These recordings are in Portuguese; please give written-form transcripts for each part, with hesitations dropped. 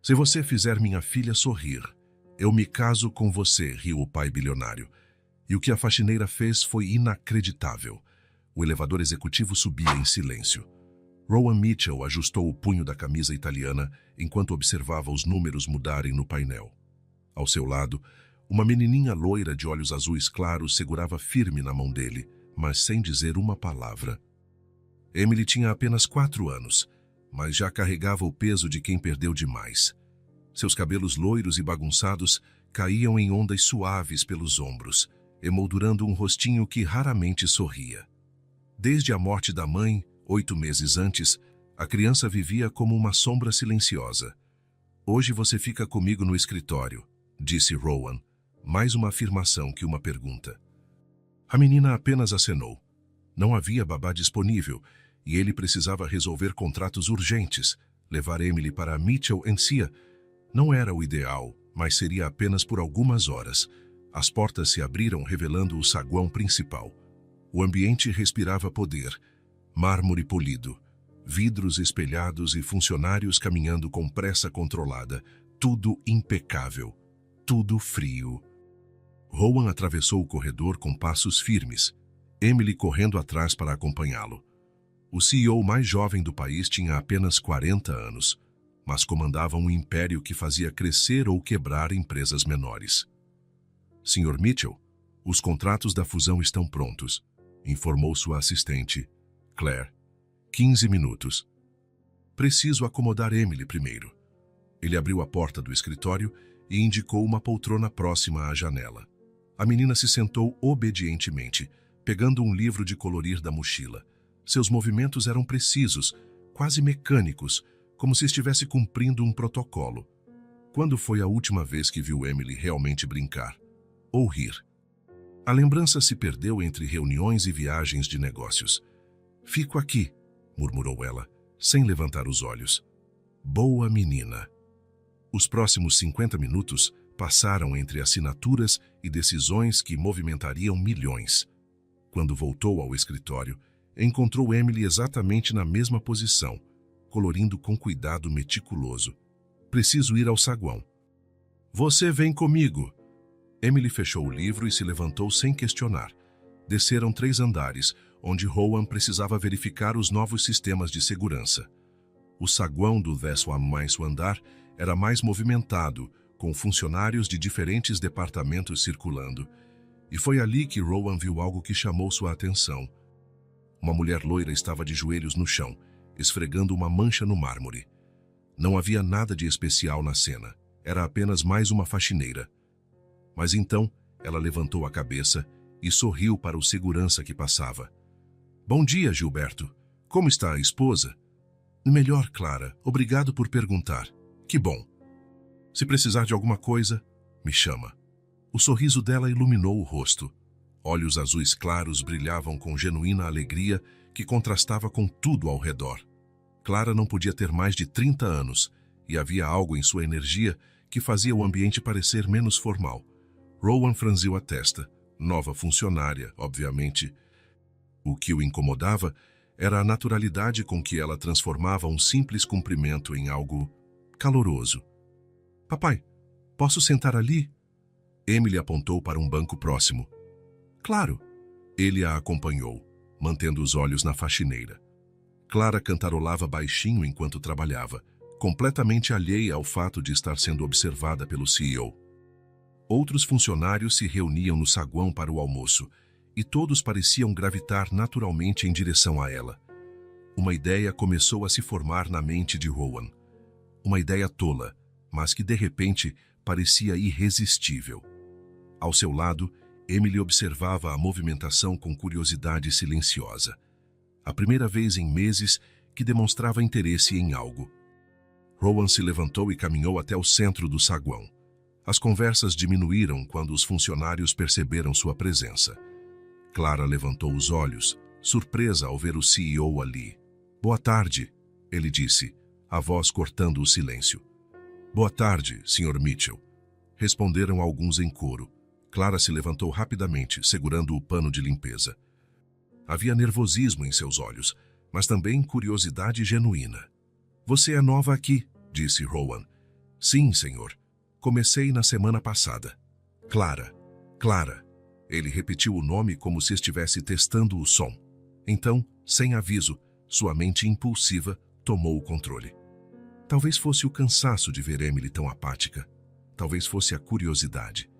Se você fizer minha filha sorrir, eu me caso com você, riu o pai bilionário. E o que a faxineira fez foi inacreditável. O elevador executivo subia em silêncio. Rowan Mitchell ajustou o punho da camisa italiana enquanto observava os números mudarem no painel. Ao seu lado, uma menininha loira de olhos azuis claros segurava firme na mão dele, mas sem dizer uma palavra. Emily tinha apenas 4 anos, mas já carregava o peso de quem perdeu demais. Seus cabelos loiros e bagunçados caíam em ondas suaves pelos ombros, emoldurando um rostinho que raramente sorria. Desde a morte da mãe, 8 meses antes, a criança vivia como uma sombra silenciosa. Hoje você fica comigo no escritório, disse Rowan, mais uma afirmação que uma pergunta. A menina apenas acenou. Não havia babá disponível e ele precisava resolver contratos urgentes. Levar Emily para a Mitchell & Cia não era o ideal, mas seria apenas por algumas horas. As portas se abriram revelando o saguão principal. O ambiente respirava poder, mármore polido, vidros espelhados e funcionários caminhando com pressa controlada, tudo impecável, tudo frio. Rowan atravessou o corredor com passos firmes, Emily correndo atrás para acompanhá-lo. O CEO mais jovem do país tinha apenas 40 anos, mas comandava um império que fazia crescer ou quebrar empresas menores. Sr. Mitchell, os contratos da fusão estão prontos, informou sua assistente, Claire. 15 minutos. Preciso acomodar Emily primeiro. Ele abriu a porta do escritório e indicou uma poltrona próxima à janela. A menina se sentou obedientemente, pegando um livro de colorir da mochila. Seus movimentos eram precisos, quase mecânicos, como se estivesse cumprindo um protocolo. Quando foi a última vez que viu Emily realmente brincar? Ou rir? A lembrança se perdeu entre reuniões e viagens de negócios. Fico aqui, murmurou ela, sem levantar os olhos. Boa menina. Os próximos 50 minutos passaram entre assinaturas e decisões que movimentariam milhões. Quando voltou ao escritório, encontrou Emily exatamente na mesma posição, colorindo com cuidado meticuloso. Preciso ir ao saguão. Você vem comigo. Emily fechou o livro e se levantou sem questionar. Desceram 3 andares, onde Rowan precisava verificar os novos sistemas de segurança. O saguão do 10º andar era mais movimentado, com funcionários de diferentes departamentos circulando. E foi ali que Rowan viu algo que chamou sua atenção. Uma mulher loira estava de joelhos no chão, esfregando uma mancha no mármore. Não havia nada de especial na cena, era apenas mais uma faxineira. Mas então, ela levantou a cabeça e sorriu para o segurança que passava. Bom dia, Gilberto. Como está a esposa? Melhor, Clara. Obrigado por perguntar. Que bom. Se precisar de alguma coisa, me chama. O sorriso dela iluminou o rosto. Olhos azuis claros brilhavam com genuína alegria que contrastava com tudo ao redor. Clara não podia ter mais de 30 anos e havia algo em sua energia que fazia o ambiente parecer menos formal. Rowan franziu a testa. Nova funcionária, obviamente. O que o incomodava era a naturalidade com que ela transformava um simples cumprimento em algo caloroso. Papai, posso sentar ali? Emily apontou para um banco próximo. Claro. Ele a acompanhou, mantendo os olhos na faxineira. Clara cantarolava baixinho enquanto trabalhava, completamente alheia ao fato de estar sendo observada pelo CEO. Outros funcionários se reuniam no saguão para o almoço, e todos pareciam gravitar naturalmente em direção a ela. Uma ideia começou a se formar na mente de Rowan. Uma ideia tola, mas que de repente parecia irresistível. Ao seu lado, Emily observava a movimentação com curiosidade silenciosa. A primeira vez em meses que demonstrava interesse em algo. Rowan se levantou e caminhou até o centro do saguão. As conversas diminuíram quando os funcionários perceberam sua presença. Clara levantou os olhos, surpresa ao ver o CEO ali. Boa tarde, ele disse, a voz cortando o silêncio. Boa tarde, Sr. Mitchell. Responderam alguns em coro. Clara se levantou rapidamente, segurando o pano de limpeza. Havia nervosismo em seus olhos, mas também curiosidade genuína. Você é nova aqui, disse Rowan. Sim, senhor. Comecei na semana passada. Clara, Clara. Ele repetiu o nome como se estivesse testando o som. Então, sem aviso, sua mente impulsiva tomou o controle. Talvez fosse o cansaço de ver Emily tão apática. Talvez fosse a curiosidade.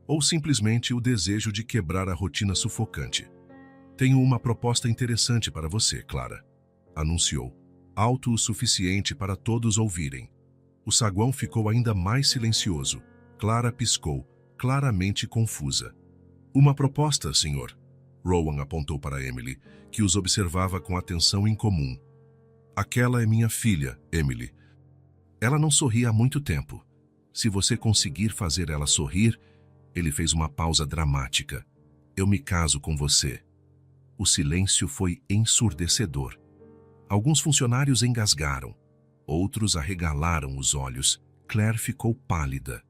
Ou simplesmente o desejo de quebrar a rotina sufocante. Tenho uma proposta interessante para você, Clara, anunciou, alto o suficiente para todos ouvirem. O saguão ficou ainda mais silencioso. Clara piscou, claramente confusa. Uma proposta, senhor. Rowan apontou para Emily, que os observava com atenção incomum. Aquela é minha filha, Emily. Ela não sorri há muito tempo. Se você conseguir fazer ela sorrir... Ele fez uma pausa dramática. Eu me caso com você. O silêncio foi ensurdecedor. Alguns funcionários engasgaram. Outros arregalaram os olhos. Claire ficou pálida.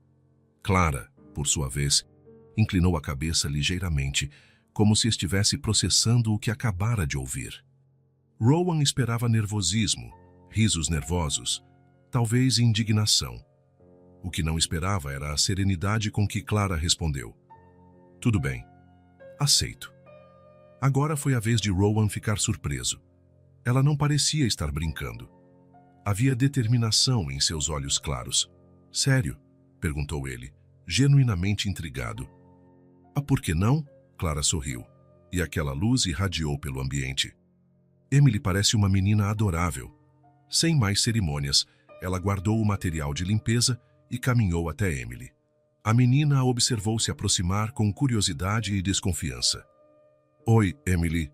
Clara, por sua vez, inclinou a cabeça ligeiramente, como se estivesse processando o que acabara de ouvir. Rowan esperava nervosismo, risos nervosos, talvez indignação. O que não esperava era a serenidade com que Clara respondeu. Tudo bem. Aceito. Agora foi a vez de Rowan ficar surpreso. Ela não parecia estar brincando. Havia determinação em seus olhos claros. Sério? Perguntou ele, genuinamente intrigado. Ah, por que não? Clara sorriu, e aquela luz irradiou pelo ambiente. Emily parece uma menina adorável. Sem mais cerimônias, ela guardou o material de limpeza e caminhou até Emily. A menina a observou se aproximar com curiosidade e desconfiança. Oi, Emily.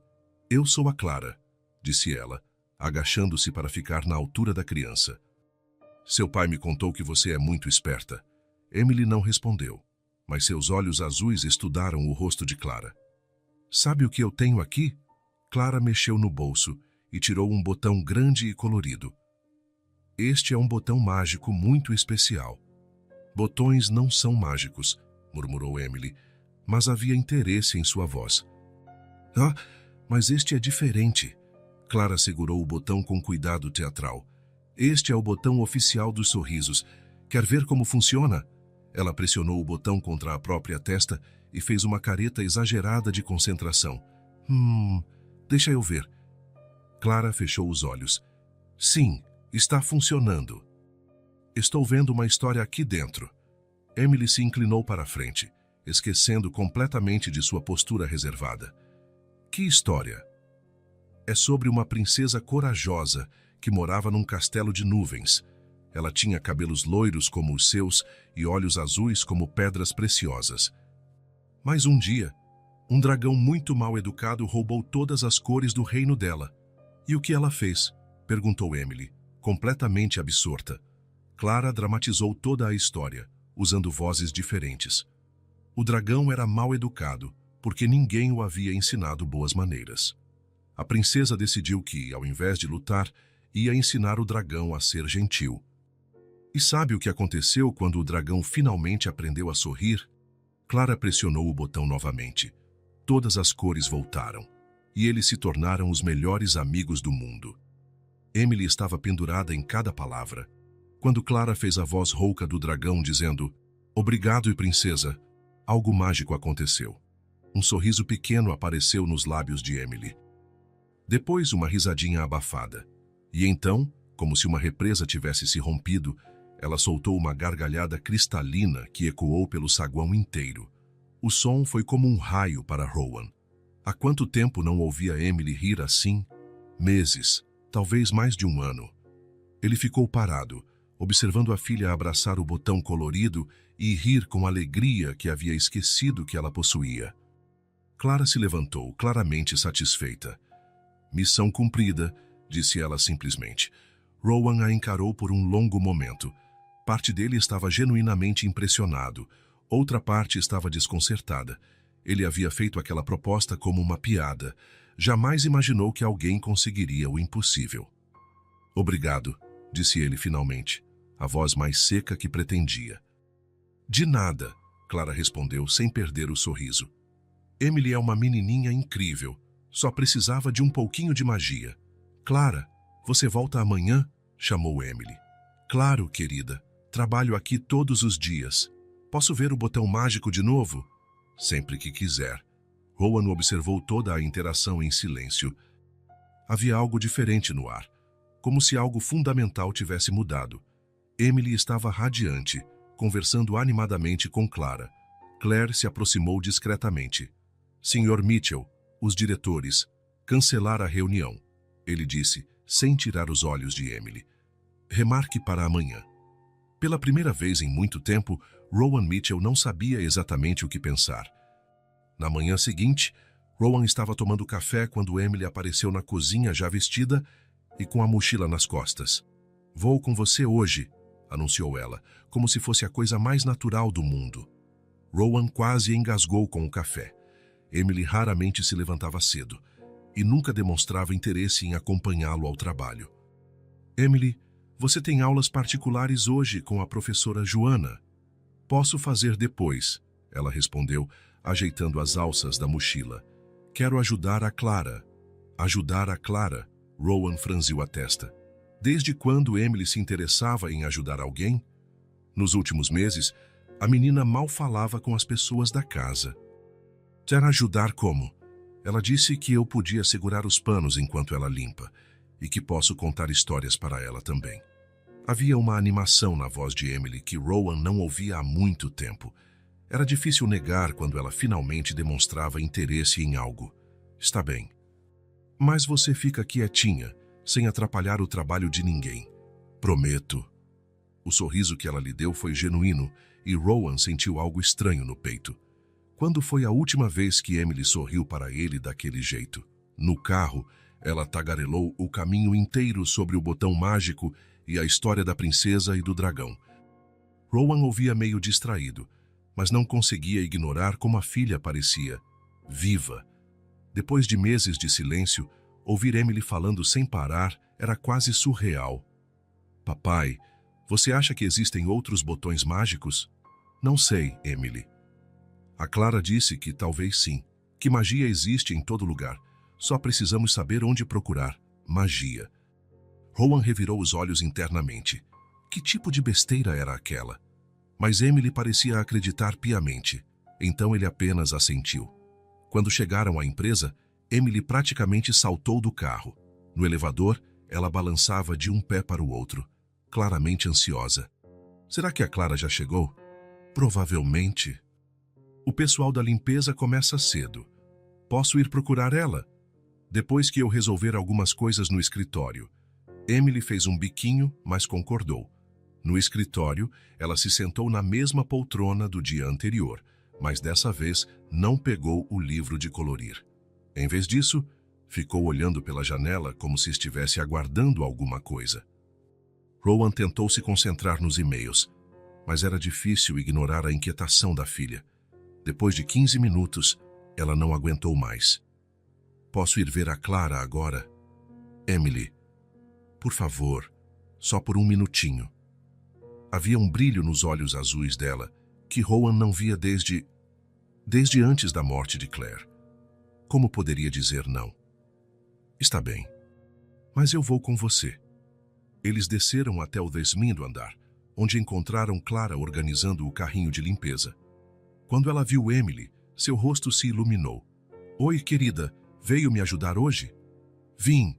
Eu sou a Clara, disse ela, agachando-se para ficar na altura da criança. Seu pai me contou que você é muito esperta. Emily não respondeu, mas seus olhos azuis estudaram o rosto de Clara. Sabe o que eu tenho aqui? Clara mexeu no bolso e tirou um botão grande e colorido. Este é um botão mágico muito especial. Botões não são mágicos, murmurou Emily, mas havia interesse em sua voz. Ah, mas este é diferente. Clara segurou o botão com cuidado teatral. Este é o botão oficial dos sorrisos. Quer ver como funciona? Ela pressionou o botão contra a própria testa e fez uma careta exagerada de concentração. Deixa eu ver. Clara fechou os olhos. Sim, está funcionando. Estou vendo uma história aqui dentro. Emily se inclinou para a frente, esquecendo completamente de sua postura reservada. Que história? É sobre uma princesa corajosa que morava num castelo de nuvens. Ela tinha cabelos loiros como os seus e olhos azuis como pedras preciosas. Mas um dia, um dragão muito mal educado roubou todas as cores do reino dela. E o que ela fez? Perguntou Emily, completamente absorta. Clara dramatizou toda a história, usando vozes diferentes. O dragão era mal educado, porque ninguém o havia ensinado boas maneiras. A princesa decidiu que, ao invés de lutar, ia ensinar o dragão a ser gentil. E sabe o que aconteceu quando o dragão finalmente aprendeu a sorrir? Clara pressionou o botão novamente. Todas as cores voltaram, e eles se tornaram os melhores amigos do mundo. Emily estava pendurada em cada palavra. Quando Clara fez a voz rouca do dragão dizendo "Obrigado, princesa", algo mágico aconteceu. Um sorriso pequeno apareceu nos lábios de Emily. Depois uma risadinha abafada. E então, como se uma represa tivesse se rompido, ela soltou uma gargalhada cristalina que ecoou pelo saguão inteiro. O som foi como um raio para Rowan. Há quanto tempo não ouvia Emily rir assim? Meses, talvez mais de um ano. Ele ficou parado, observando a filha abraçar o botão colorido e rir com alegria que havia esquecido que ela possuía. Clara se levantou, claramente satisfeita. Missão cumprida, disse ela simplesmente. Rowan a encarou por um longo momento. Parte dele estava genuinamente impressionado, outra parte estava desconcertada. Ele havia feito aquela proposta como uma piada. Jamais imaginou que alguém conseguiria o impossível. Obrigado, disse ele finalmente, a voz mais seca que pretendia. De nada, Clara respondeu sem perder o sorriso. Emily é uma menininha incrível, só precisava de um pouquinho de magia. Clara, você volta amanhã? Chamou Emily. Claro, querida, Trabalho aqui todos os dias. Posso ver o botão mágico de novo? Sempre que quiser. Rowan observou toda a interação em silêncio. Havia algo diferente no ar, como se algo fundamental tivesse mudado. Emily estava radiante, conversando animadamente com Clara. Claire se aproximou discretamente. Sr. Mitchell, os diretores, cancelar a reunião, ele disse, sem tirar os olhos de Emily. Remarque para amanhã. Pela primeira vez em muito tempo, Rowan Mitchell não sabia exatamente o que pensar. Na manhã seguinte, Rowan estava tomando café quando Emily apareceu na cozinha já vestida e com a mochila nas costas. Vou com você hoje, anunciou ela, como se fosse a coisa mais natural do mundo. Rowan quase engasgou com o café. Emily raramente se levantava cedo e nunca demonstrava interesse em acompanhá-lo ao trabalho. Emily, você tem aulas particulares hoje com a professora Joana. Posso fazer depois, ela respondeu, ajeitando as alças da mochila. Quero ajudar a Clara. Ajudar a Clara? Rowan franziu a testa. Desde quando Emily se interessava em ajudar alguém? Nos últimos meses, a menina mal falava com as pessoas da casa. Quer ajudar como? Ela disse que eu podia segurar os panos enquanto ela limpa e que posso contar histórias para ela também. Havia uma animação na voz de Emily que Rowan não ouvia há muito tempo. Era difícil negar quando ela finalmente demonstrava interesse em algo. Está bem. Mas você fica quietinha, sem atrapalhar o trabalho de ninguém. Prometo. O sorriso que ela lhe deu foi genuíno e Rowan sentiu algo estranho no peito. Quando foi a última vez que Emily sorriu para ele daquele jeito? No carro, ela tagarelou o caminho inteiro sobre o botão mágico e a história da princesa e do dragão. Rowan ouvia meio distraído, mas não conseguia ignorar como a filha parecia viva. Depois de meses de silêncio, ouvir Emily falando sem parar era quase surreal. Papai, você acha que existem outros botões mágicos? Não sei, Emily. A Clara disse que talvez sim, que magia existe em todo lugar. Só precisamos saber onde procurar. Magia. Rowan revirou os olhos internamente. Que tipo de besteira era aquela? Mas Emily parecia acreditar piamente. Então ele apenas assentiu. Quando chegaram à empresa, Emily praticamente saltou do carro. No elevador, ela balançava de um pé para o outro, claramente ansiosa. Será que a Clara já chegou? Provavelmente. O pessoal da limpeza começa cedo. Posso ir procurar ela? Depois que eu resolver algumas coisas no escritório. Emily fez um biquinho, mas concordou. No escritório, ela se sentou na mesma poltrona do dia anterior, mas dessa vez não pegou o livro de colorir. Em vez disso, ficou olhando pela janela como se estivesse aguardando alguma coisa. Rowan tentou se concentrar nos e-mails, mas era difícil ignorar a inquietação da filha. Depois de 15 minutos, ela não aguentou mais. Posso ir ver a Clara agora? Emily, por favor, só por um minutinho. Havia um brilho nos olhos azuis dela que Rowan não via desde antes da morte de Claire. Como poderia dizer não? Está bem, mas eu vou com você. Eles desceram até o 10º andar, onde encontraram Clara organizando o carrinho de limpeza. Quando ela viu Emily, seu rosto se iluminou. Oi, querida, veio me ajudar hoje? Vim.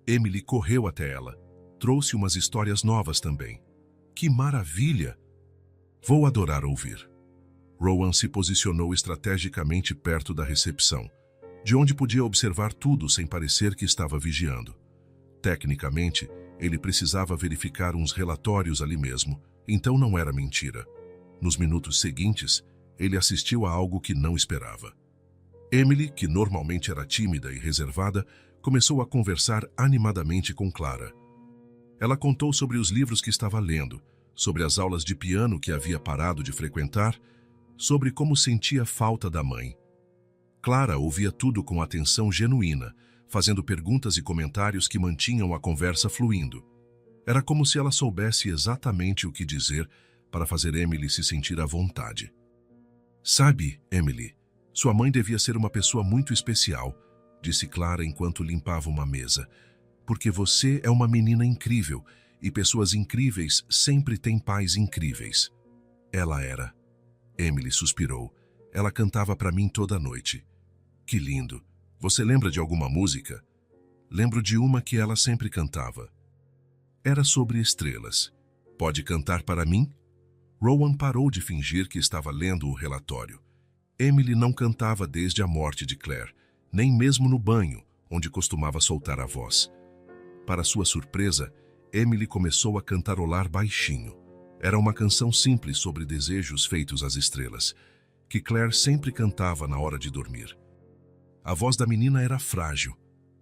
Emily correu até ela. Trouxe umas histórias novas também. Que maravilha! Vou adorar ouvir. Rowan se posicionou estrategicamente perto da recepção, de onde podia observar tudo sem parecer que estava vigiando. Tecnicamente, ele precisava verificar uns relatórios ali mesmo, então não era mentira. Nos minutos seguintes, ele assistiu a algo que não esperava. Emily, que normalmente era tímida e reservada, começou a conversar animadamente com Clara. Ela contou sobre os livros que estava lendo, sobre as aulas de piano que havia parado de frequentar, sobre como sentia falta da mãe. Clara ouvia tudo com atenção genuína, fazendo perguntas e comentários que mantinham a conversa fluindo. Era como se ela soubesse exatamente o que dizer para fazer Emily se sentir à vontade. Sabe, Emily, sua mãe devia ser uma pessoa muito especial, disse Clara enquanto limpava uma mesa, porque você é uma menina incrível e pessoas incríveis sempre têm pais incríveis. Ela era. Emily suspirou. Ela cantava para mim toda noite. Que lindo. Você lembra de alguma música? Lembro de uma que ela sempre cantava. Era sobre estrelas. Pode cantar para mim? Rowan parou de fingir que estava lendo o relatório. Emily não cantava desde a morte de Claire, nem mesmo no banho, onde costumava soltar a voz. Para sua surpresa, Emily começou a cantarolar baixinho. Era uma canção simples sobre desejos feitos às estrelas, que Claire sempre cantava na hora de dormir. A voz da menina era frágil,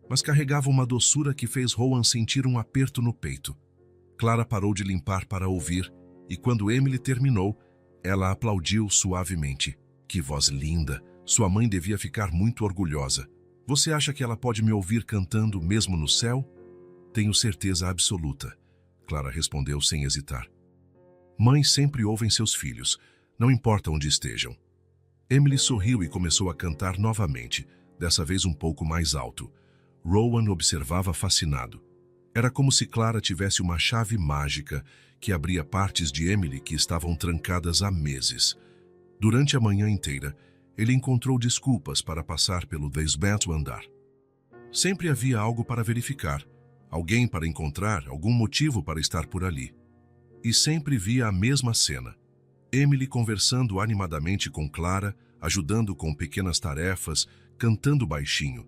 mas carregava uma doçura que fez Rowan sentir um aperto no peito. Clara parou de limpar para ouvir, e quando Emily terminou, ela aplaudiu suavemente. Que voz linda! Sua mãe devia ficar muito orgulhosa. Você acha que ela pode me ouvir cantando mesmo no céu? Tenho certeza absoluta, Clara respondeu sem hesitar. Mães sempre ouvem seus filhos, não importa onde estejam. Emily sorriu e começou a cantar novamente, dessa vez um pouco mais alto. Rowan observava fascinado. Era como se Clara tivesse uma chave mágica que abria partes de Emily que estavam trancadas há meses. Durante a manhã inteira, ele encontrou desculpas para passar pelo 10º andar. Sempre havia algo para verificar, alguém para encontrar, algum motivo para estar por ali. E sempre via a mesma cena. Emily conversando animadamente com Clara, ajudando com pequenas tarefas, cantando baixinho.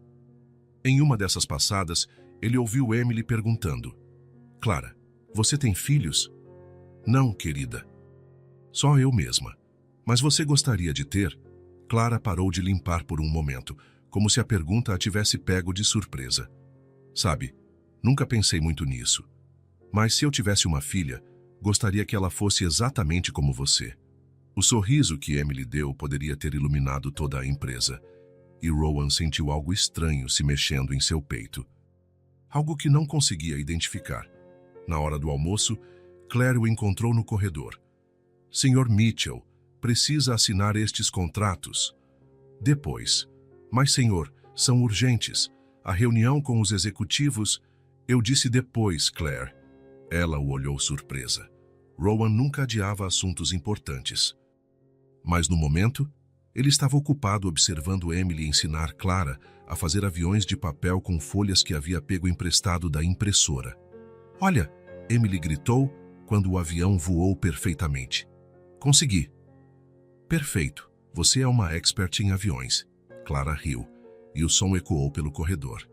Em uma dessas passadas, ele ouviu Emily perguntando: Clara, você tem filhos? Não, querida. Só eu mesma. Mas você gostaria de ter? Clara parou de limpar por um momento, como se a pergunta a tivesse pego de surpresa. Sabe, nunca pensei muito nisso. Mas se eu tivesse uma filha, gostaria que ela fosse exatamente como você. O sorriso que Emily deu poderia ter iluminado toda a empresa, e Rowan sentiu algo estranho se mexendo em seu peito. Algo que não conseguia identificar. Na hora do almoço, Claire o encontrou no corredor. Sr. Mitchell, precisa assinar estes contratos. Depois. Mas, senhor, são urgentes. A reunião com os executivos... Eu disse depois, Claire. Ela o olhou surpresa. Rowan nunca adiava assuntos importantes. Mas no momento, ele estava ocupado observando Emily ensinar Clara a fazer aviões de papel com folhas que havia pego emprestado da impressora. Olha, Emily gritou quando o avião voou perfeitamente. Consegui. Perfeito, você é uma expert em aviões. Clara riu, e o som ecoou pelo corredor.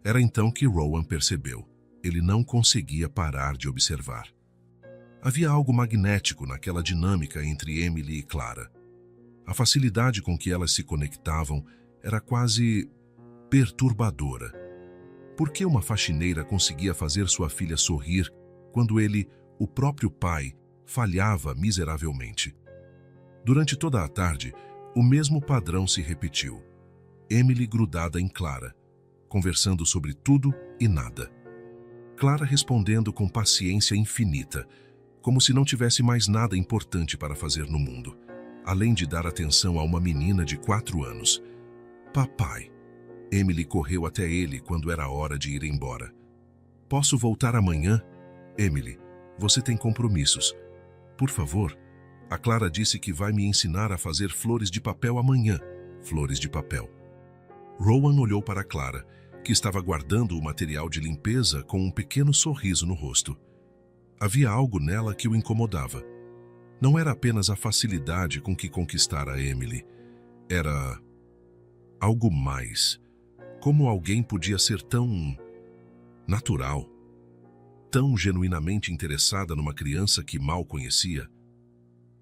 Era então que Rowan percebeu. Ele não conseguia parar de observar. Havia algo magnético naquela dinâmica entre Emily e Clara. A facilidade com que elas se conectavam era quase perturbadora. Por que uma faxineira conseguia fazer sua filha sorrir quando ele, o próprio pai, falhava miseravelmente? Durante toda a tarde, o mesmo padrão se repetiu. Emily grudada em Clara, conversando sobre tudo e nada. Clara respondendo com paciência infinita, como se não tivesse mais nada importante para fazer no mundo, além de dar atenção a uma menina de 4 anos. Papai. Emily correu até ele quando era hora de ir embora. Posso voltar amanhã? Emily, você tem compromissos. Por favor. A Clara disse que vai me ensinar a fazer flores de papel amanhã. Flores de papel. Rowan olhou para Clara, que estava guardando o material de limpeza com um pequeno sorriso no rosto. Havia algo nela que o incomodava. Não era apenas a facilidade com que conquistara Emily. Era algo mais. Como alguém podia ser tão natural, tão genuinamente interessada numa criança que mal conhecia?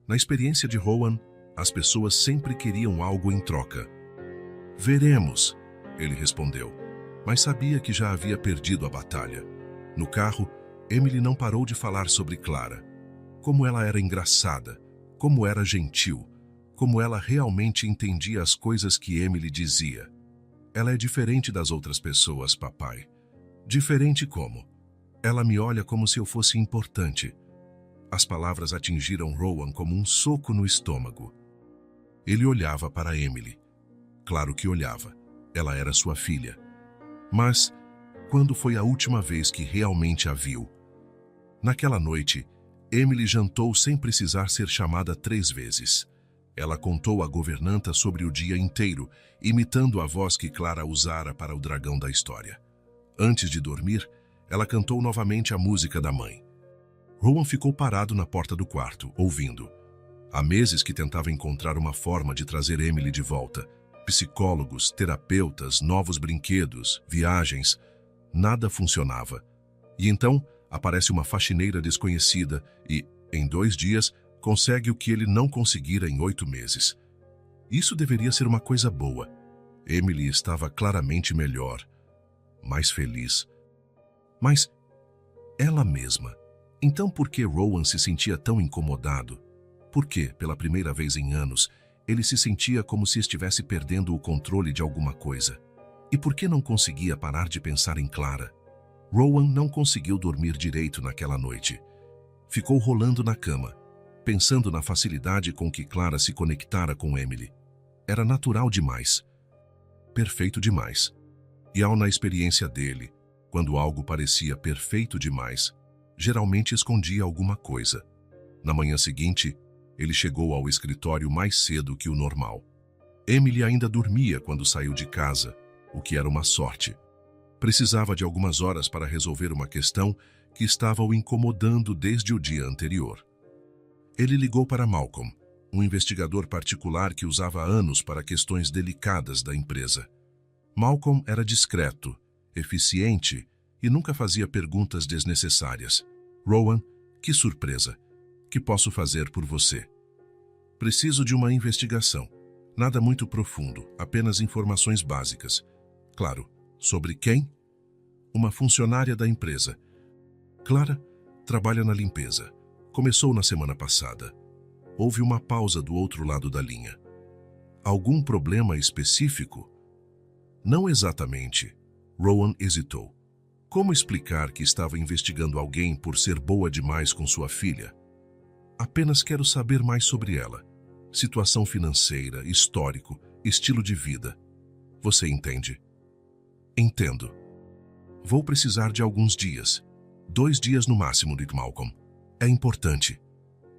Na experiência de Rowan, as pessoas sempre queriam algo em troca. Veremos, ele respondeu, mas sabia que já havia perdido a batalha. No carro, Emily não parou de falar sobre Clara. Como ela era engraçada, como era gentil, como ela realmente entendia as coisas que Emily dizia. Ela é diferente das outras pessoas, papai. Diferente como? Ela me olha como se eu fosse importante. As palavras atingiram Rowan como um soco no estômago. Ele olhava para Emily. Claro que olhava. Ela era sua filha. Mas, quando foi a última vez que realmente a viu? Naquela noite, Emily jantou sem precisar ser chamada 3 vezes. Ela contou à governanta sobre o dia inteiro, imitando a voz que Clara usara para o dragão da história. Antes de dormir, ela cantou novamente a música da mãe. Rowan ficou parado na porta do quarto, ouvindo. Há meses que tentava encontrar uma forma de trazer Emily de volta. Psicólogos, terapeutas, novos brinquedos, viagens. Nada funcionava. E então aparece uma faxineira desconhecida e, em 2 dias, consegue o que ele não conseguira em 8 meses. Isso deveria ser uma coisa boa. Emily estava claramente melhor, mais feliz. Mas ela mesma. Então por que Rowan se sentia tão incomodado? Por que, pela primeira vez em anos, ele se sentia como se estivesse perdendo o controle de alguma coisa? E por que não conseguia parar de pensar em Clara? Rowan não conseguiu dormir direito naquela noite. Ficou rolando na cama, pensando na facilidade com que Clara se conectara com Emily. Era natural demais. Perfeito demais. E ao na experiência dele, quando algo parecia perfeito demais, geralmente escondia alguma coisa. Na manhã seguinte, ele chegou ao escritório mais cedo que o normal. Emily ainda dormia quando saiu de casa, o que era uma sorte. Precisava de algumas horas para resolver uma questão que estava o incomodando desde o dia anterior. Ele ligou para Malcolm, um investigador particular que usava anos para questões delicadas da empresa. Malcolm era discreto, eficiente e nunca fazia perguntas desnecessárias. Rowan, que surpresa! Que posso fazer por você? Preciso de uma investigação. Nada muito profundo, apenas informações básicas. Claro, sobre quem? Uma funcionária da empresa. Clara trabalha na limpeza. Começou na semana passada. Houve uma pausa do outro lado da linha. Algum problema específico? Não exatamente. Rowan hesitou. Como explicar que estava investigando alguém por ser boa demais com sua filha? Apenas quero saber mais sobre ela. Situação financeira, histórico, estilo de vida. Você entende? Entendo. Vou precisar de alguns dias. 2 dias no máximo, Rick Malcolm. É importante.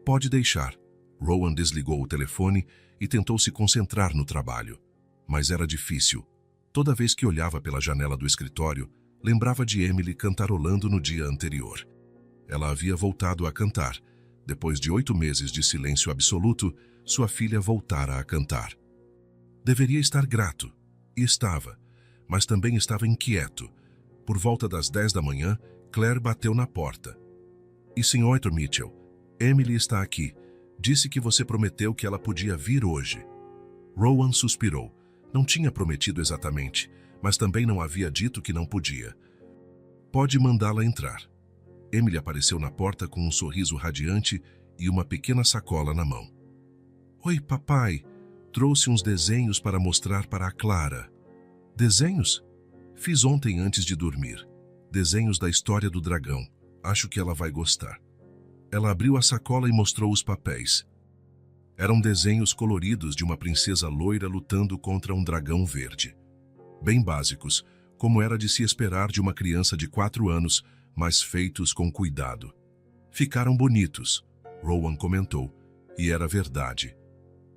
Pode deixar. Rowan desligou o telefone e tentou se concentrar no trabalho. Mas era difícil. Toda vez que olhava pela janela do escritório, lembrava de Emily cantarolando no dia anterior. Ela havia voltado a cantar. Depois de 8 meses de silêncio absoluto, sua filha voltara a cantar. Deveria estar grato. E estava. Mas também estava inquieto. Por volta das 10 da manhã, Claire bateu na porta. E Sr. Mitchell, Emily está aqui. Disse que você prometeu que ela podia vir hoje. Rowan suspirou. Não tinha prometido exatamente, mas também não havia dito que não podia. Pode mandá-la entrar. Emily apareceu na porta com um sorriso radiante e uma pequena sacola na mão. Oi, papai. Trouxe uns desenhos para mostrar para a Clara. Desenhos? Fiz ontem antes de dormir. Desenhos da história do dragão. Acho que ela vai gostar. Ela abriu a sacola e mostrou os papéis. Eram desenhos coloridos de uma princesa loira lutando contra um dragão verde. Bem básicos, como era de se esperar de uma criança de 4 anos, mas feitos com cuidado. Ficaram bonitos, Rowan comentou, e era verdade.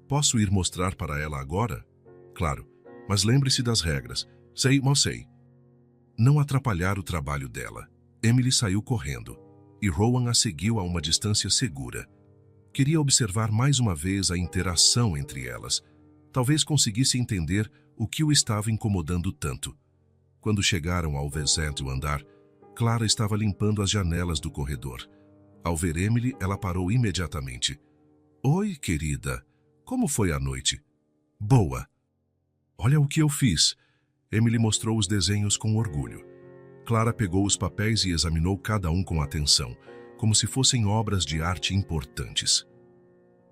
Posso ir mostrar para ela agora? Claro, mas lembre-se das regras. Sei. Não atrapalhar o trabalho dela. Emily saiu correndo, e Rowan a seguiu a uma distância segura. Queria observar mais uma vez a interação entre elas. Talvez conseguisse entender o que o estava incomodando tanto. Quando chegaram ao 20º andar, Clara estava limpando as janelas do corredor. Ao ver Emily, ela parou imediatamente. Oi, querida. Como foi a noite? Boa. Olha o que eu fiz. Emily mostrou os desenhos com orgulho. Clara pegou os papéis e examinou cada um com atenção, como se fossem obras de arte importantes.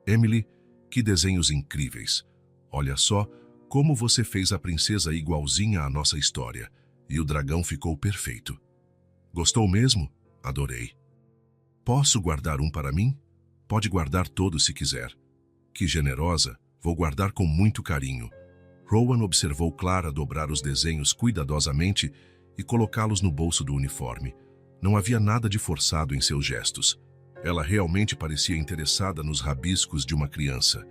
Emily, que desenhos incríveis. Olha só como você fez a princesa igualzinha à nossa história, e o dragão ficou perfeito. Gostou mesmo? Adorei. Posso guardar um para mim? Pode guardar todos se quiser. Que generosa, vou guardar com muito carinho. Rowan observou Clara dobrar os desenhos cuidadosamente e colocá-los no bolso do uniforme. Não havia nada de forçado em seus gestos. Ela realmente parecia interessada nos rabiscos de uma criança.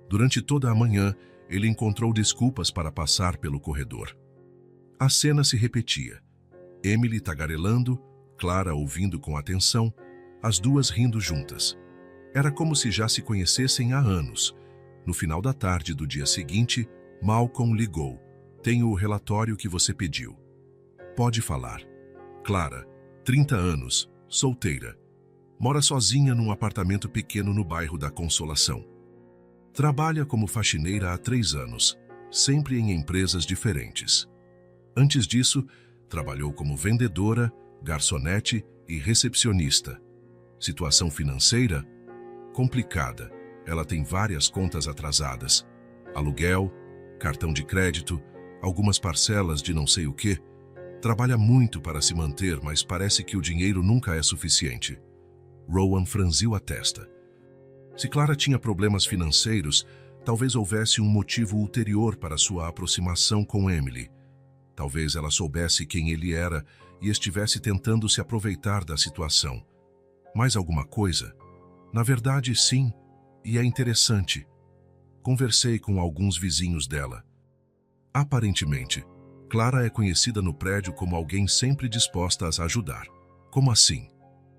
Durante toda a manhã, ele encontrou desculpas para passar pelo corredor. A cena se repetia. Emily tagarelando, Clara ouvindo com atenção, as duas rindo juntas. Era como se já se conhecessem há anos. No final da tarde do dia seguinte, Malcolm ligou. "Tenho o relatório que você pediu." "Pode falar." Clara, 30 anos, solteira. Mora sozinha num apartamento pequeno no bairro da Consolação. Trabalha como faxineira há 3 anos, sempre em empresas diferentes. Antes disso, trabalhou como vendedora, garçonete e recepcionista. Situação financeira? Complicada. Ela tem várias contas atrasadas. Aluguel, cartão de crédito, algumas parcelas de não sei o quê. Trabalha muito para se manter, mas parece que o dinheiro nunca é suficiente. Rowan franziu a testa. Se Clara tinha problemas financeiros, talvez houvesse um motivo ulterior para sua aproximação com Emily. Talvez ela soubesse quem ele era e estivesse tentando se aproveitar da situação. Mais alguma coisa? Na verdade, sim, e é interessante. Conversei com alguns vizinhos dela. Aparentemente, Clara é conhecida no prédio como alguém sempre disposta a ajudar. Como assim?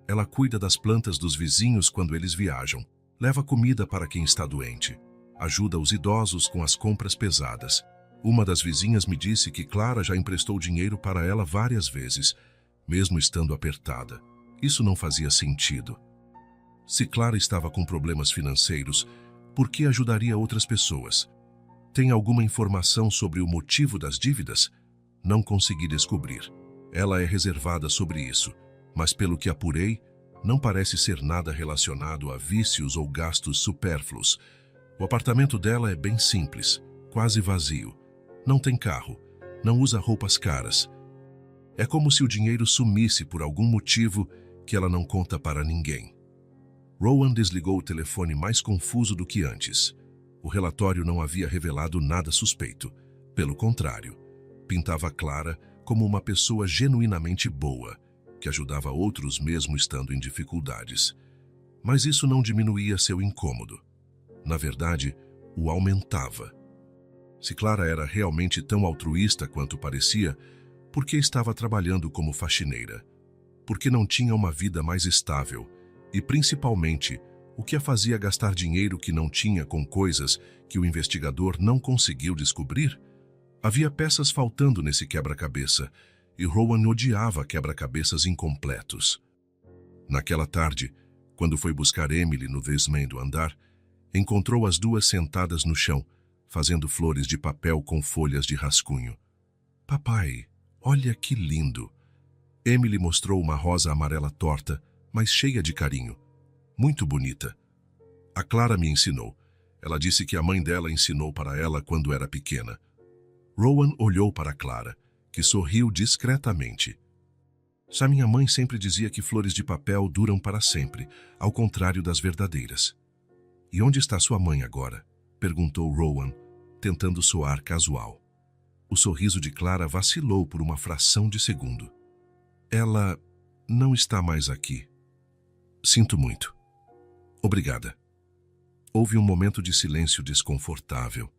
Ela cuida das plantas dos vizinhos quando eles viajam, leva comida para quem está doente, ajuda os idosos com as compras pesadas. Uma das vizinhas me disse que Clara já emprestou dinheiro para ela várias vezes, mesmo estando apertada. Isso não fazia sentido. Se Clara estava com problemas financeiros, por que ajudaria outras pessoas? Tem alguma informação sobre o motivo das dívidas? Não consegui descobrir. Ela é reservada sobre isso, mas pelo que apurei, não parece ser nada relacionado a vícios ou gastos supérfluos. O apartamento dela é bem simples, quase vazio. Não tem carro, não usa roupas caras. É como se o dinheiro sumisse por algum motivo que ela não conta para ninguém. Rowan desligou o telefone mais confuso do que antes. O relatório não havia revelado nada suspeito. Pelo contrário, pintava Clara como uma pessoa genuinamente boa, que ajudava outros mesmo estando em dificuldades. Mas isso não diminuía seu incômodo. Na verdade, o aumentava. Se Clara era realmente tão altruísta quanto parecia, por que estava trabalhando como faxineira? Por que não tinha uma vida mais estável? E, principalmente, o que a fazia gastar dinheiro que não tinha com coisas que o investigador não conseguiu descobrir? Havia peças faltando nesse quebra-cabeça, e Rowan odiava quebra-cabeças incompletos. Naquela tarde, quando foi buscar Emily no desmém do andar, encontrou as duas sentadas no chão, fazendo flores de papel com folhas de rascunho. "Papai, olha que lindo!" Emily mostrou uma rosa amarela torta, mas cheia de carinho. "Muito bonita." "A Clara me ensinou." Ela disse que a mãe dela ensinou para ela quando era pequena. Rowan olhou para Clara, que sorriu discretamente. "Sua minha mãe sempre dizia que flores de papel duram para sempre, ao contrário das verdadeiras." "E onde está sua mãe agora?" perguntou Rowan, tentando soar casual. O sorriso de Clara vacilou por uma fração de segundo. "Ela não está mais aqui." "Sinto muito." "Obrigada." Houve um momento de silêncio desconfortável.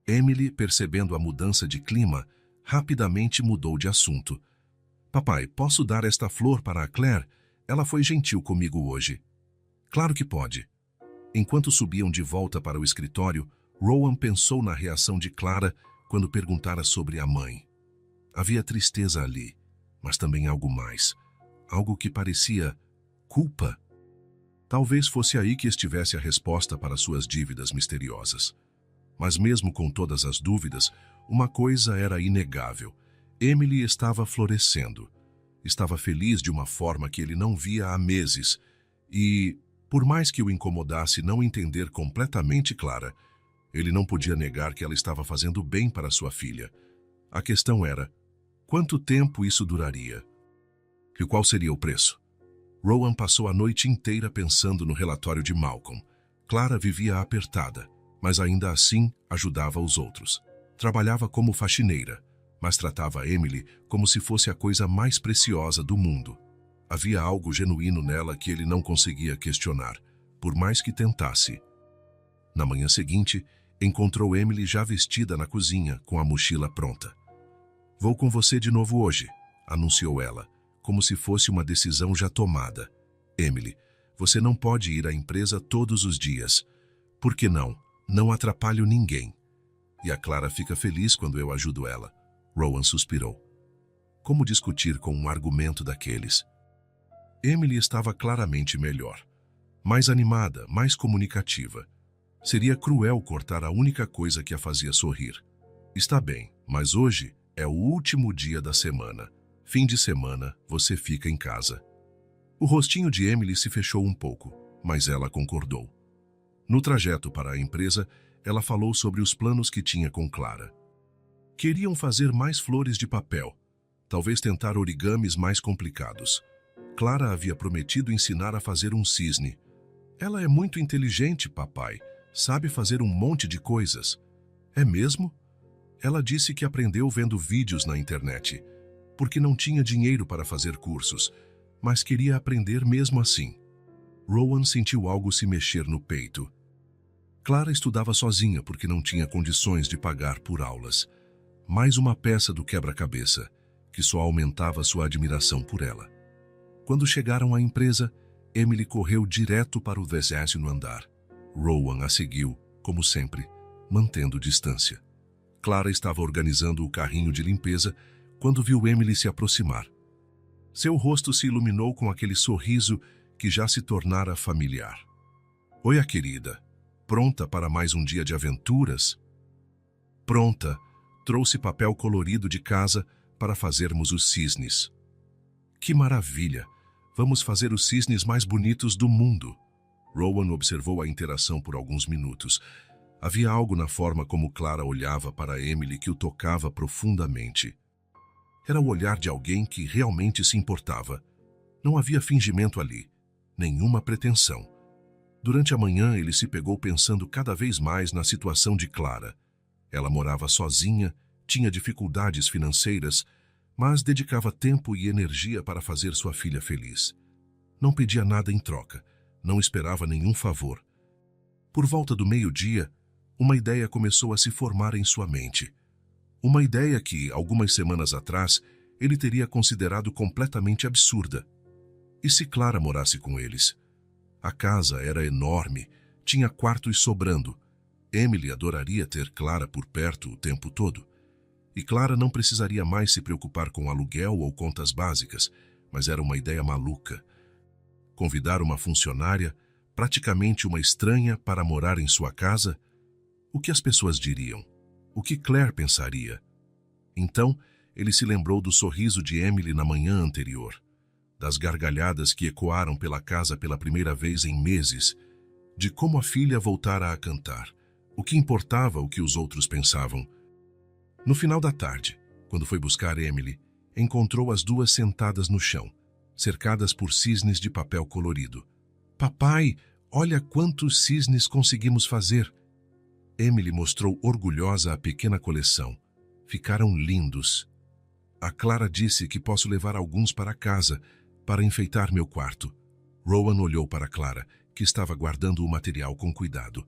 Emily, percebendo a mudança de clima, rapidamente mudou de assunto. "Papai, posso dar esta flor para a Claire? Ela foi gentil comigo hoje." "Claro que pode." Enquanto subiam de volta para o escritório, Rowan pensou na reação de Clara quando perguntara sobre a mãe. Havia tristeza ali, mas também algo mais. Algo que parecia culpa. Talvez fosse aí que estivesse a resposta para suas dívidas misteriosas. Mas mesmo com todas as dúvidas, uma coisa era inegável. Emily estava florescendo. Estava feliz de uma forma que ele não via há meses. E, por mais que o incomodasse não entender completamente Clara, ele não podia negar que ela estava fazendo bem para sua filha. A questão era, quanto tempo isso duraria? E qual seria o preço? Rowan passou a noite inteira pensando no relatório de Malcolm. Clara vivia apertada, mas ainda assim ajudava os outros. Trabalhava como faxineira, mas tratava Emily como se fosse a coisa mais preciosa do mundo. Havia algo genuíno nela que ele não conseguia questionar, por mais que tentasse. Na manhã seguinte, encontrou Emily já vestida na cozinha, com a mochila pronta. "Vou com você de novo hoje", anunciou ela, como se fosse uma decisão já tomada. "Emily, você não pode ir à empresa todos os dias." "Por que não? Não atrapalho ninguém." "E a Clara fica feliz quando eu ajudo ela." Rowan suspirou. Como discutir com um argumento daqueles? Emily estava claramente melhor. Mais animada, mais comunicativa. Seria cruel cortar a única coisa que a fazia sorrir. "Está bem, mas hoje é o último dia da semana. Fim de semana, você fica em casa." O rostinho de Emily se fechou um pouco, mas ela concordou. No trajeto para a empresa, ela falou sobre os planos que tinha com Clara. Queriam fazer mais flores de papel, talvez tentar origamis mais complicados. Clara havia prometido ensinar a fazer um cisne. "Ela é muito inteligente, papai. Sabe fazer um monte de coisas." "É mesmo?" Ela disse que aprendeu vendo vídeos na internet, porque não tinha dinheiro para fazer cursos, mas queria aprender mesmo assim. Rowan sentiu algo se mexer no peito. Clara estudava sozinha porque não tinha condições de pagar por aulas. Mais uma peça do quebra-cabeça, que só aumentava sua admiração por ela. Quando chegaram à empresa, Emily correu direto para o 10º andar. Rowan a seguiu, como sempre, mantendo distância. Clara estava organizando o carrinho de limpeza quando viu Emily se aproximar. Seu rosto se iluminou com aquele sorriso que já se tornara familiar. "Oi, querida. Pronta para mais um dia de aventuras?" "Pronta. Trouxe papel colorido de casa para fazermos os cisnes." "Que maravilha! Vamos fazer os cisnes mais bonitos do mundo." Rowan observou a interação por alguns minutos. Havia algo na forma como Clara olhava para Emily que o tocava profundamente. Era o olhar de alguém que realmente se importava. Não havia fingimento ali, nenhuma pretensão. Durante a manhã, ele se pegou pensando cada vez mais na situação de Clara. Ela morava sozinha, tinha dificuldades financeiras, mas dedicava tempo e energia para fazer sua filha feliz. Não pedia nada em troca, não esperava nenhum favor. Por volta do meio-dia, uma ideia começou a se formar em sua mente. Uma ideia que, algumas semanas atrás, ele teria considerado completamente absurda. E se Clara morasse com eles? A casa era enorme, tinha quartos sobrando. Emily adoraria ter Clara por perto o tempo todo. E Clara não precisaria mais se preocupar com aluguel ou contas básicas, mas era uma ideia maluca. Convidar uma funcionária, praticamente uma estranha, para morar em sua casa? O que as pessoas diriam? O que Claire pensaria? Então, ele se lembrou do sorriso de Emily na manhã anterior, das gargalhadas que ecoaram pela casa pela primeira vez em meses, de como a filha voltara a cantar. O que importava o que os outros pensavam? No final da tarde, quando foi buscar Emily, encontrou as duas sentadas no chão, cercadas por cisnes de papel colorido. "Papai, olha quantos cisnes conseguimos fazer." Emily mostrou orgulhosa a pequena coleção. Ficaram lindos. "A Clara disse que posso levar alguns para casa, para enfeitar meu quarto." Rowan olhou para Clara, que estava guardando o material com cuidado.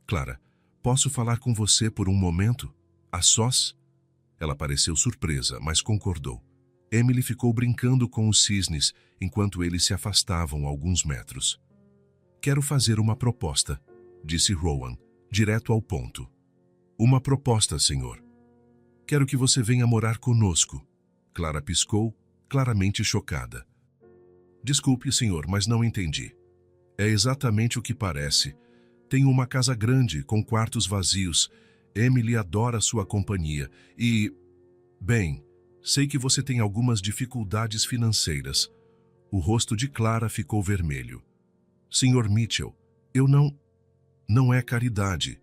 "Clara, posso falar com você por um momento? A sós?" Ela pareceu surpresa, mas concordou. Emily ficou brincando com os cisnes, enquanto eles se afastavam alguns metros. "Quero fazer uma proposta", disse Rowan, direto ao ponto. "Uma proposta, senhor. Quero que você venha morar conosco." Clara piscou, claramente chocada. "Desculpe, senhor, mas não entendi." "É exatamente o que parece. Tenho uma casa grande, com quartos vazios. Emily adora sua companhia e... Bem, sei que você tem algumas dificuldades financeiras." O rosto de Clara ficou vermelho. "Sr. Mitchell, eu não... Não é caridade."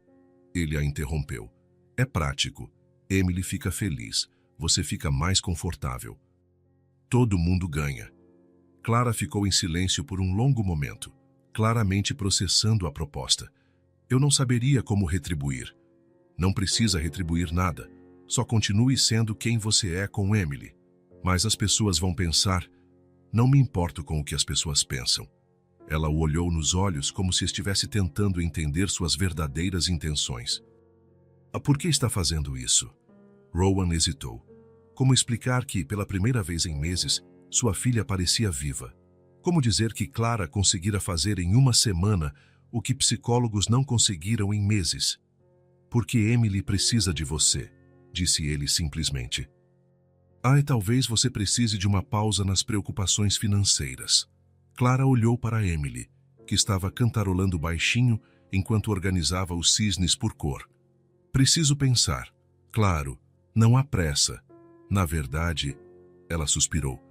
Ele a interrompeu. "É prático. Emily fica feliz. Você fica mais confortável. Todo mundo ganha." Clara ficou em silêncio por um longo momento, claramente processando a proposta. "Eu não saberia como retribuir." "Não precisa retribuir nada. Só continue sendo quem você é com Emily." "Mas as pessoas vão pensar..." Não me importo com o que as pessoas pensam. Ela o olhou nos olhos como se estivesse tentando entender suas verdadeiras intenções. Por que está fazendo isso? Rowan hesitou. Como explicar que, pela primeira vez em meses, sua filha parecia viva? Como dizer que Clara conseguira fazer em uma semana o que psicólogos não conseguiram em meses? Porque Emily precisa de você, disse ele simplesmente. E talvez você precise de uma pausa nas preocupações financeiras. Clara olhou para Emily, que estava cantarolando baixinho enquanto organizava os cisnes por cor. Preciso pensar. Claro, não há pressa. Na verdade, ela suspirou.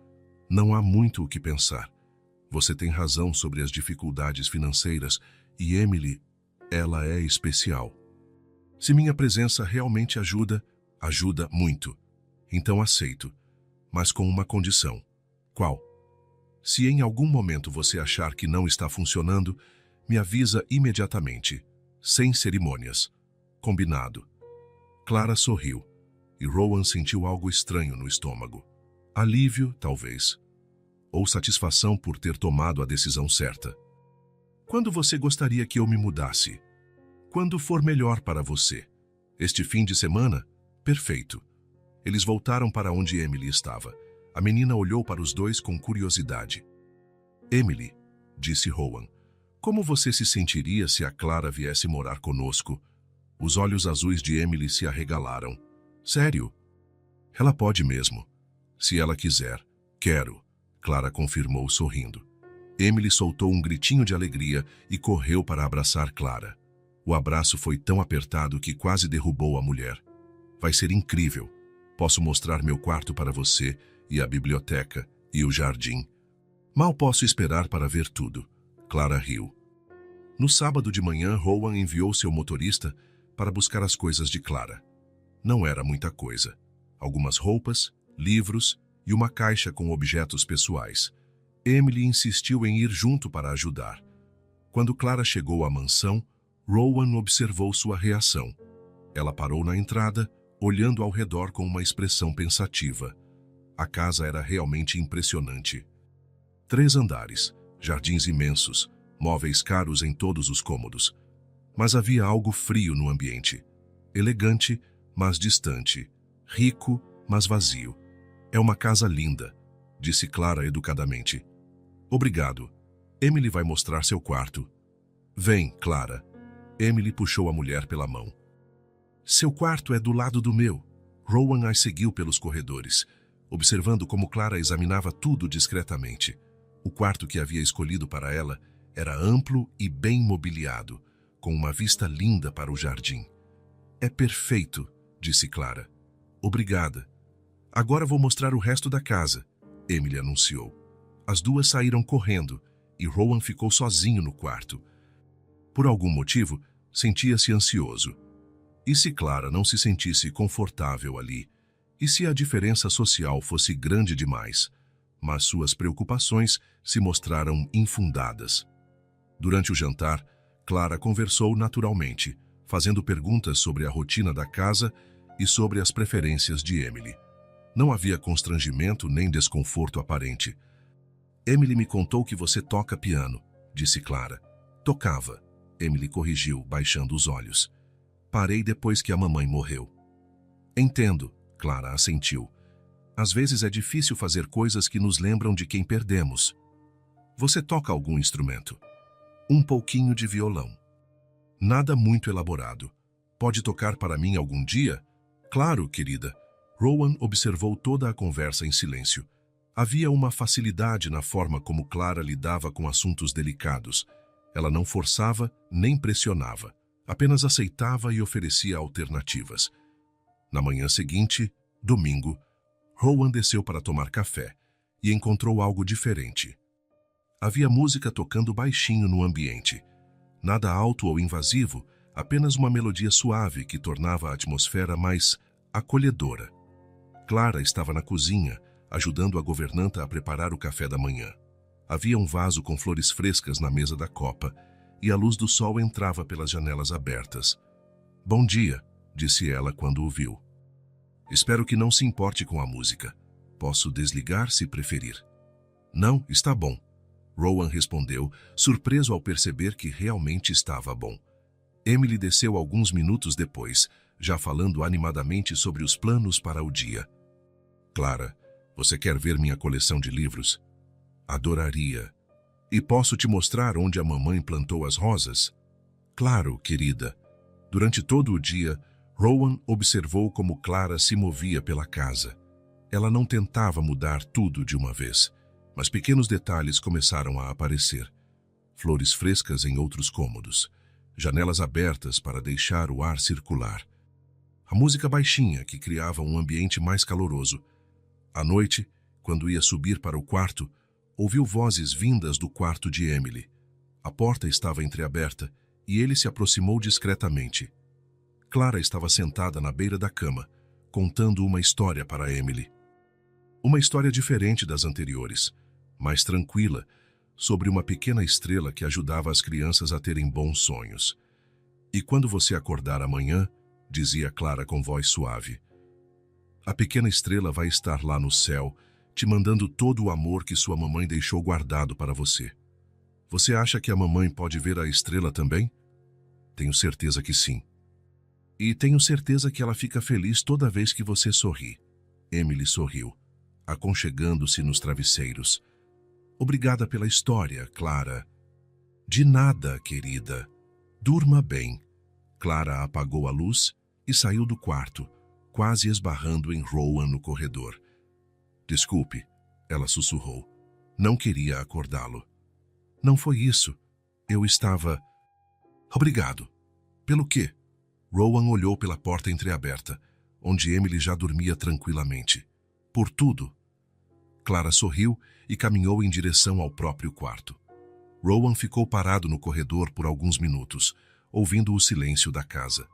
Não há muito o que pensar. Você tem razão sobre as dificuldades financeiras e Emily, ela é especial. Se minha presença realmente ajuda, ajuda muito. Então aceito, mas com uma condição. Qual? Se em algum momento você achar que não está funcionando, me avisa imediatamente, sem cerimônias. Combinado. Clara sorriu, e Rowan sentiu algo estranho no estômago. Alívio, talvez. Ou satisfação por ter tomado a decisão certa. Quando você gostaria que eu me mudasse? Quando for melhor para você. Este fim de semana? Perfeito. Eles voltaram para onde Emily estava. A menina olhou para os dois com curiosidade. Emily, disse Rowan, como você se sentiria se a Clara viesse morar conosco? Os olhos azuis de Emily se arregalaram. Sério? Ela pode mesmo. Se ela quiser. Quero, Clara confirmou sorrindo. Emily soltou um gritinho de alegria e correu para abraçar Clara. O abraço foi tão apertado que quase derrubou a mulher. Vai ser incrível. Posso mostrar meu quarto para você, e a biblioteca, e o jardim. Mal posso esperar para ver tudo. Clara riu. No sábado de manhã, Rowan enviou seu motorista para buscar as coisas de Clara. Não era muita coisa. Algumas roupas, livros e uma caixa com objetos pessoais. Emily insistiu em ir junto para ajudar. Quando Clara chegou à mansão, Rowan observou sua reação. Ela parou na entrada, olhando ao redor com uma expressão pensativa. A casa era realmente impressionante. 3 andares, jardins imensos, móveis caros em todos os cômodos. Mas havia algo frio no ambiente. Elegante, mas distante. Rico, mas vazio. É uma casa linda, disse Clara educadamente. Obrigado. Emily vai mostrar seu quarto. Vem, Clara. Emily puxou a mulher pela mão. Seu quarto é do lado do meu. Rowan a seguiu pelos corredores, observando como Clara examinava tudo discretamente. O quarto que havia escolhido para ela era amplo e bem mobiliado, com uma vista linda para o jardim. É perfeito, disse Clara. Obrigada. Agora vou mostrar o resto da casa, Emily anunciou. As duas saíram correndo e Rowan ficou sozinho no quarto. Por algum motivo, sentia-se ansioso. E se Clara não se sentisse confortável ali? E se a diferença social fosse grande demais? Mas suas preocupações se mostraram infundadas. Durante o jantar, Clara conversou naturalmente, fazendo perguntas sobre a rotina da casa e sobre as preferências de Emily. Não havia constrangimento nem desconforto aparente. Emily me contou que você toca piano, disse Clara. Tocava, Emily corrigiu, baixando os olhos. Parei depois que a mamãe morreu. Entendo, Clara assentiu. Às vezes é difícil fazer coisas que nos lembram de quem perdemos. Você toca algum instrumento? Um pouquinho de violão. Nada muito elaborado. Pode tocar para mim algum dia? Claro, querida. Rowan observou toda a conversa em silêncio. Havia uma facilidade na forma como Clara lidava com assuntos delicados. Ela não forçava nem pressionava, apenas aceitava e oferecia alternativas. Na manhã seguinte, domingo, Rowan desceu para tomar café e encontrou algo diferente. Havia música tocando baixinho no ambiente. Nada alto ou invasivo, apenas uma melodia suave que tornava a atmosfera mais acolhedora. Clara estava na cozinha, ajudando a governanta a preparar o café da manhã. Havia um vaso com flores frescas na mesa da copa e a luz do sol entrava pelas janelas abertas. Bom dia, disse ela quando o viu. Espero que não se importe com a música. Posso desligar se preferir. Não, está bom. Rowan respondeu, surpreso ao perceber que realmente estava bom. Emily desceu alguns minutos depois, já falando animadamente sobre os planos para o dia. Clara, você quer ver minha coleção de livros? Adoraria. E posso te mostrar onde a mamãe plantou as rosas? Claro, querida. Durante todo o dia, Rowan observou como Clara se movia pela casa. Ela não tentava mudar tudo de uma vez, mas pequenos detalhes começaram a aparecer. Flores frescas em outros cômodos, janelas abertas para deixar o ar circular. A música baixinha que criava um ambiente mais caloroso. À noite, quando ia subir para o quarto, ouviu vozes vindas do quarto de Emily. A porta estava entreaberta e ele se aproximou discretamente. Clara estava sentada na beira da cama, contando uma história para Emily. Uma história diferente das anteriores, mais tranquila, sobre uma pequena estrela que ajudava as crianças a terem bons sonhos. E quando você acordar amanhã, dizia Clara com voz suave, a pequena estrela vai estar lá no céu, te mandando todo o amor que sua mamãe deixou guardado para você. Você acha que a mamãe pode ver a estrela também? Tenho certeza que sim. E tenho certeza que ela fica feliz toda vez que você sorri. Emily sorriu, aconchegando-se nos travesseiros. Obrigada pela história, Clara. De nada, querida. Durma bem. Clara apagou a luz e saiu do quarto, quase esbarrando em Rowan no corredor. Desculpe, ela sussurrou. Não queria acordá-lo. Não foi isso. Eu estava... Obrigado. Pelo quê? Rowan olhou pela porta entreaberta, onde Emily já dormia tranquilamente. Por tudo. Clara sorriu e caminhou em direção ao próprio quarto. Rowan ficou parado no corredor por alguns minutos, ouvindo o silêncio da casa.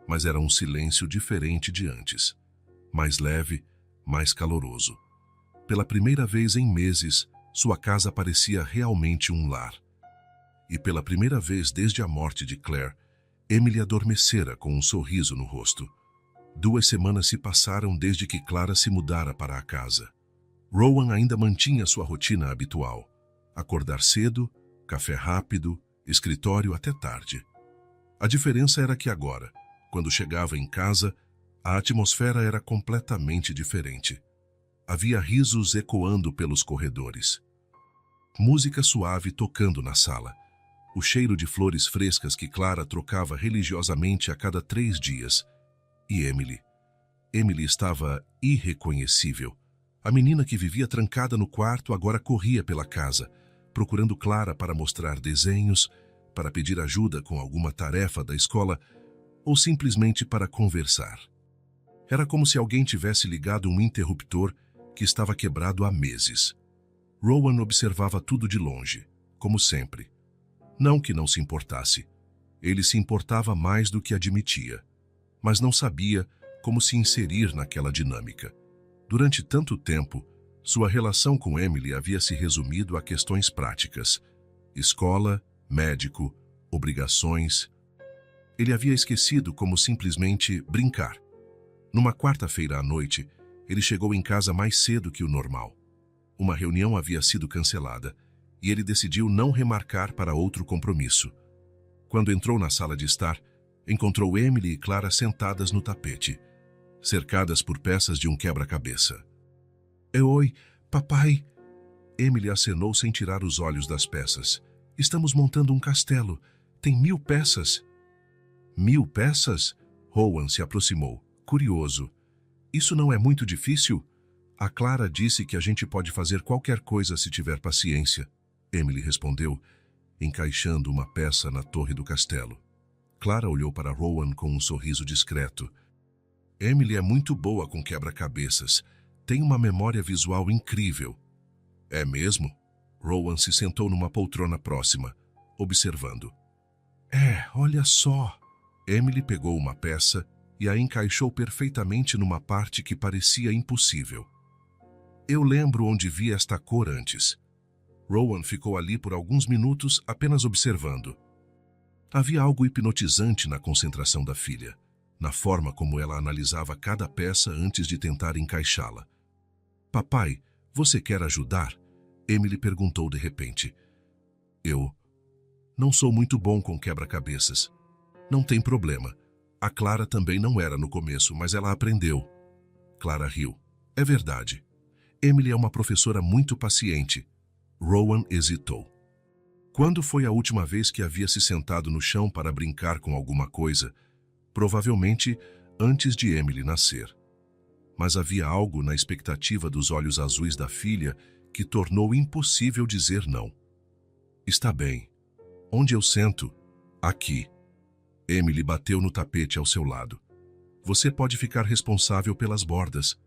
Mas era um silêncio diferente de antes. Mais leve, mais caloroso. Pela primeira vez em meses, sua casa parecia realmente um lar. E pela primeira vez desde a morte de Claire, Emily adormecera com um sorriso no rosto. 2 semanas se passaram desde que Clara se mudara para a casa. Rowan ainda mantinha sua rotina habitual. Acordar cedo, café rápido, escritório até tarde. A diferença era que agora, quando chegava em casa, a atmosfera era completamente diferente. Havia risos ecoando pelos corredores. Música suave tocando na sala. O cheiro de flores frescas que Clara trocava religiosamente a cada 3 dias. E Emily? Emily estava irreconhecível. A menina que vivia trancada no quarto agora corria pela casa, procurando Clara para mostrar desenhos, para pedir ajuda com alguma tarefa da escola ou simplesmente para conversar. Era como se alguém tivesse ligado um interruptor que estava quebrado há meses. Rowan observava tudo de longe, como sempre. Não que não se importasse. Ele se importava mais do que admitia, mas não sabia como se inserir naquela dinâmica. Durante tanto tempo, sua relação com Emily havia se resumido a questões práticas. Escola, médico, obrigações. Ele havia esquecido como simplesmente brincar. Numa quarta-feira à noite, ele chegou em casa mais cedo que o normal. Uma reunião havia sido cancelada e ele decidiu não remarcar para outro compromisso. Quando entrou na sala de estar, encontrou Emily e Clara sentadas no tapete, cercadas por peças de um quebra-cabeça. Oi, papai. Emily acenou sem tirar os olhos das peças. Estamos montando um castelo. Tem 1000 peças. 1000 peças? Rowan se aproximou, curioso. Isso não é muito difícil? A Clara disse que a gente pode fazer qualquer coisa se tiver paciência. Emily respondeu, encaixando uma peça na torre do castelo. Clara olhou para Rowan com um sorriso discreto. Emily é muito boa com quebra-cabeças. Tem uma memória visual incrível. É mesmo? Rowan se sentou numa poltrona próxima, observando. Olha só. Emily pegou uma peça e a encaixou perfeitamente numa parte que parecia impossível. Eu lembro onde vi esta cor antes. Rowan ficou ali por alguns minutos apenas observando. Havia algo hipnotizante na concentração da filha, na forma como ela analisava cada peça antes de tentar encaixá-la. Papai, você quer ajudar? Emily perguntou de repente. Eu não sou muito bom com quebra-cabeças. Não tem problema. A Clara também não era no começo, mas ela aprendeu. Clara riu. É verdade. Emily é uma professora muito paciente. Rowan hesitou. Quando foi a última vez que havia se sentado no chão para brincar com alguma coisa? Provavelmente antes de Emily nascer. Mas havia algo na expectativa dos olhos azuis da filha que tornou impossível dizer não. Está bem. Onde eu sento? Aqui. Emily bateu no tapete ao seu lado. Você pode ficar responsável pelas bordas.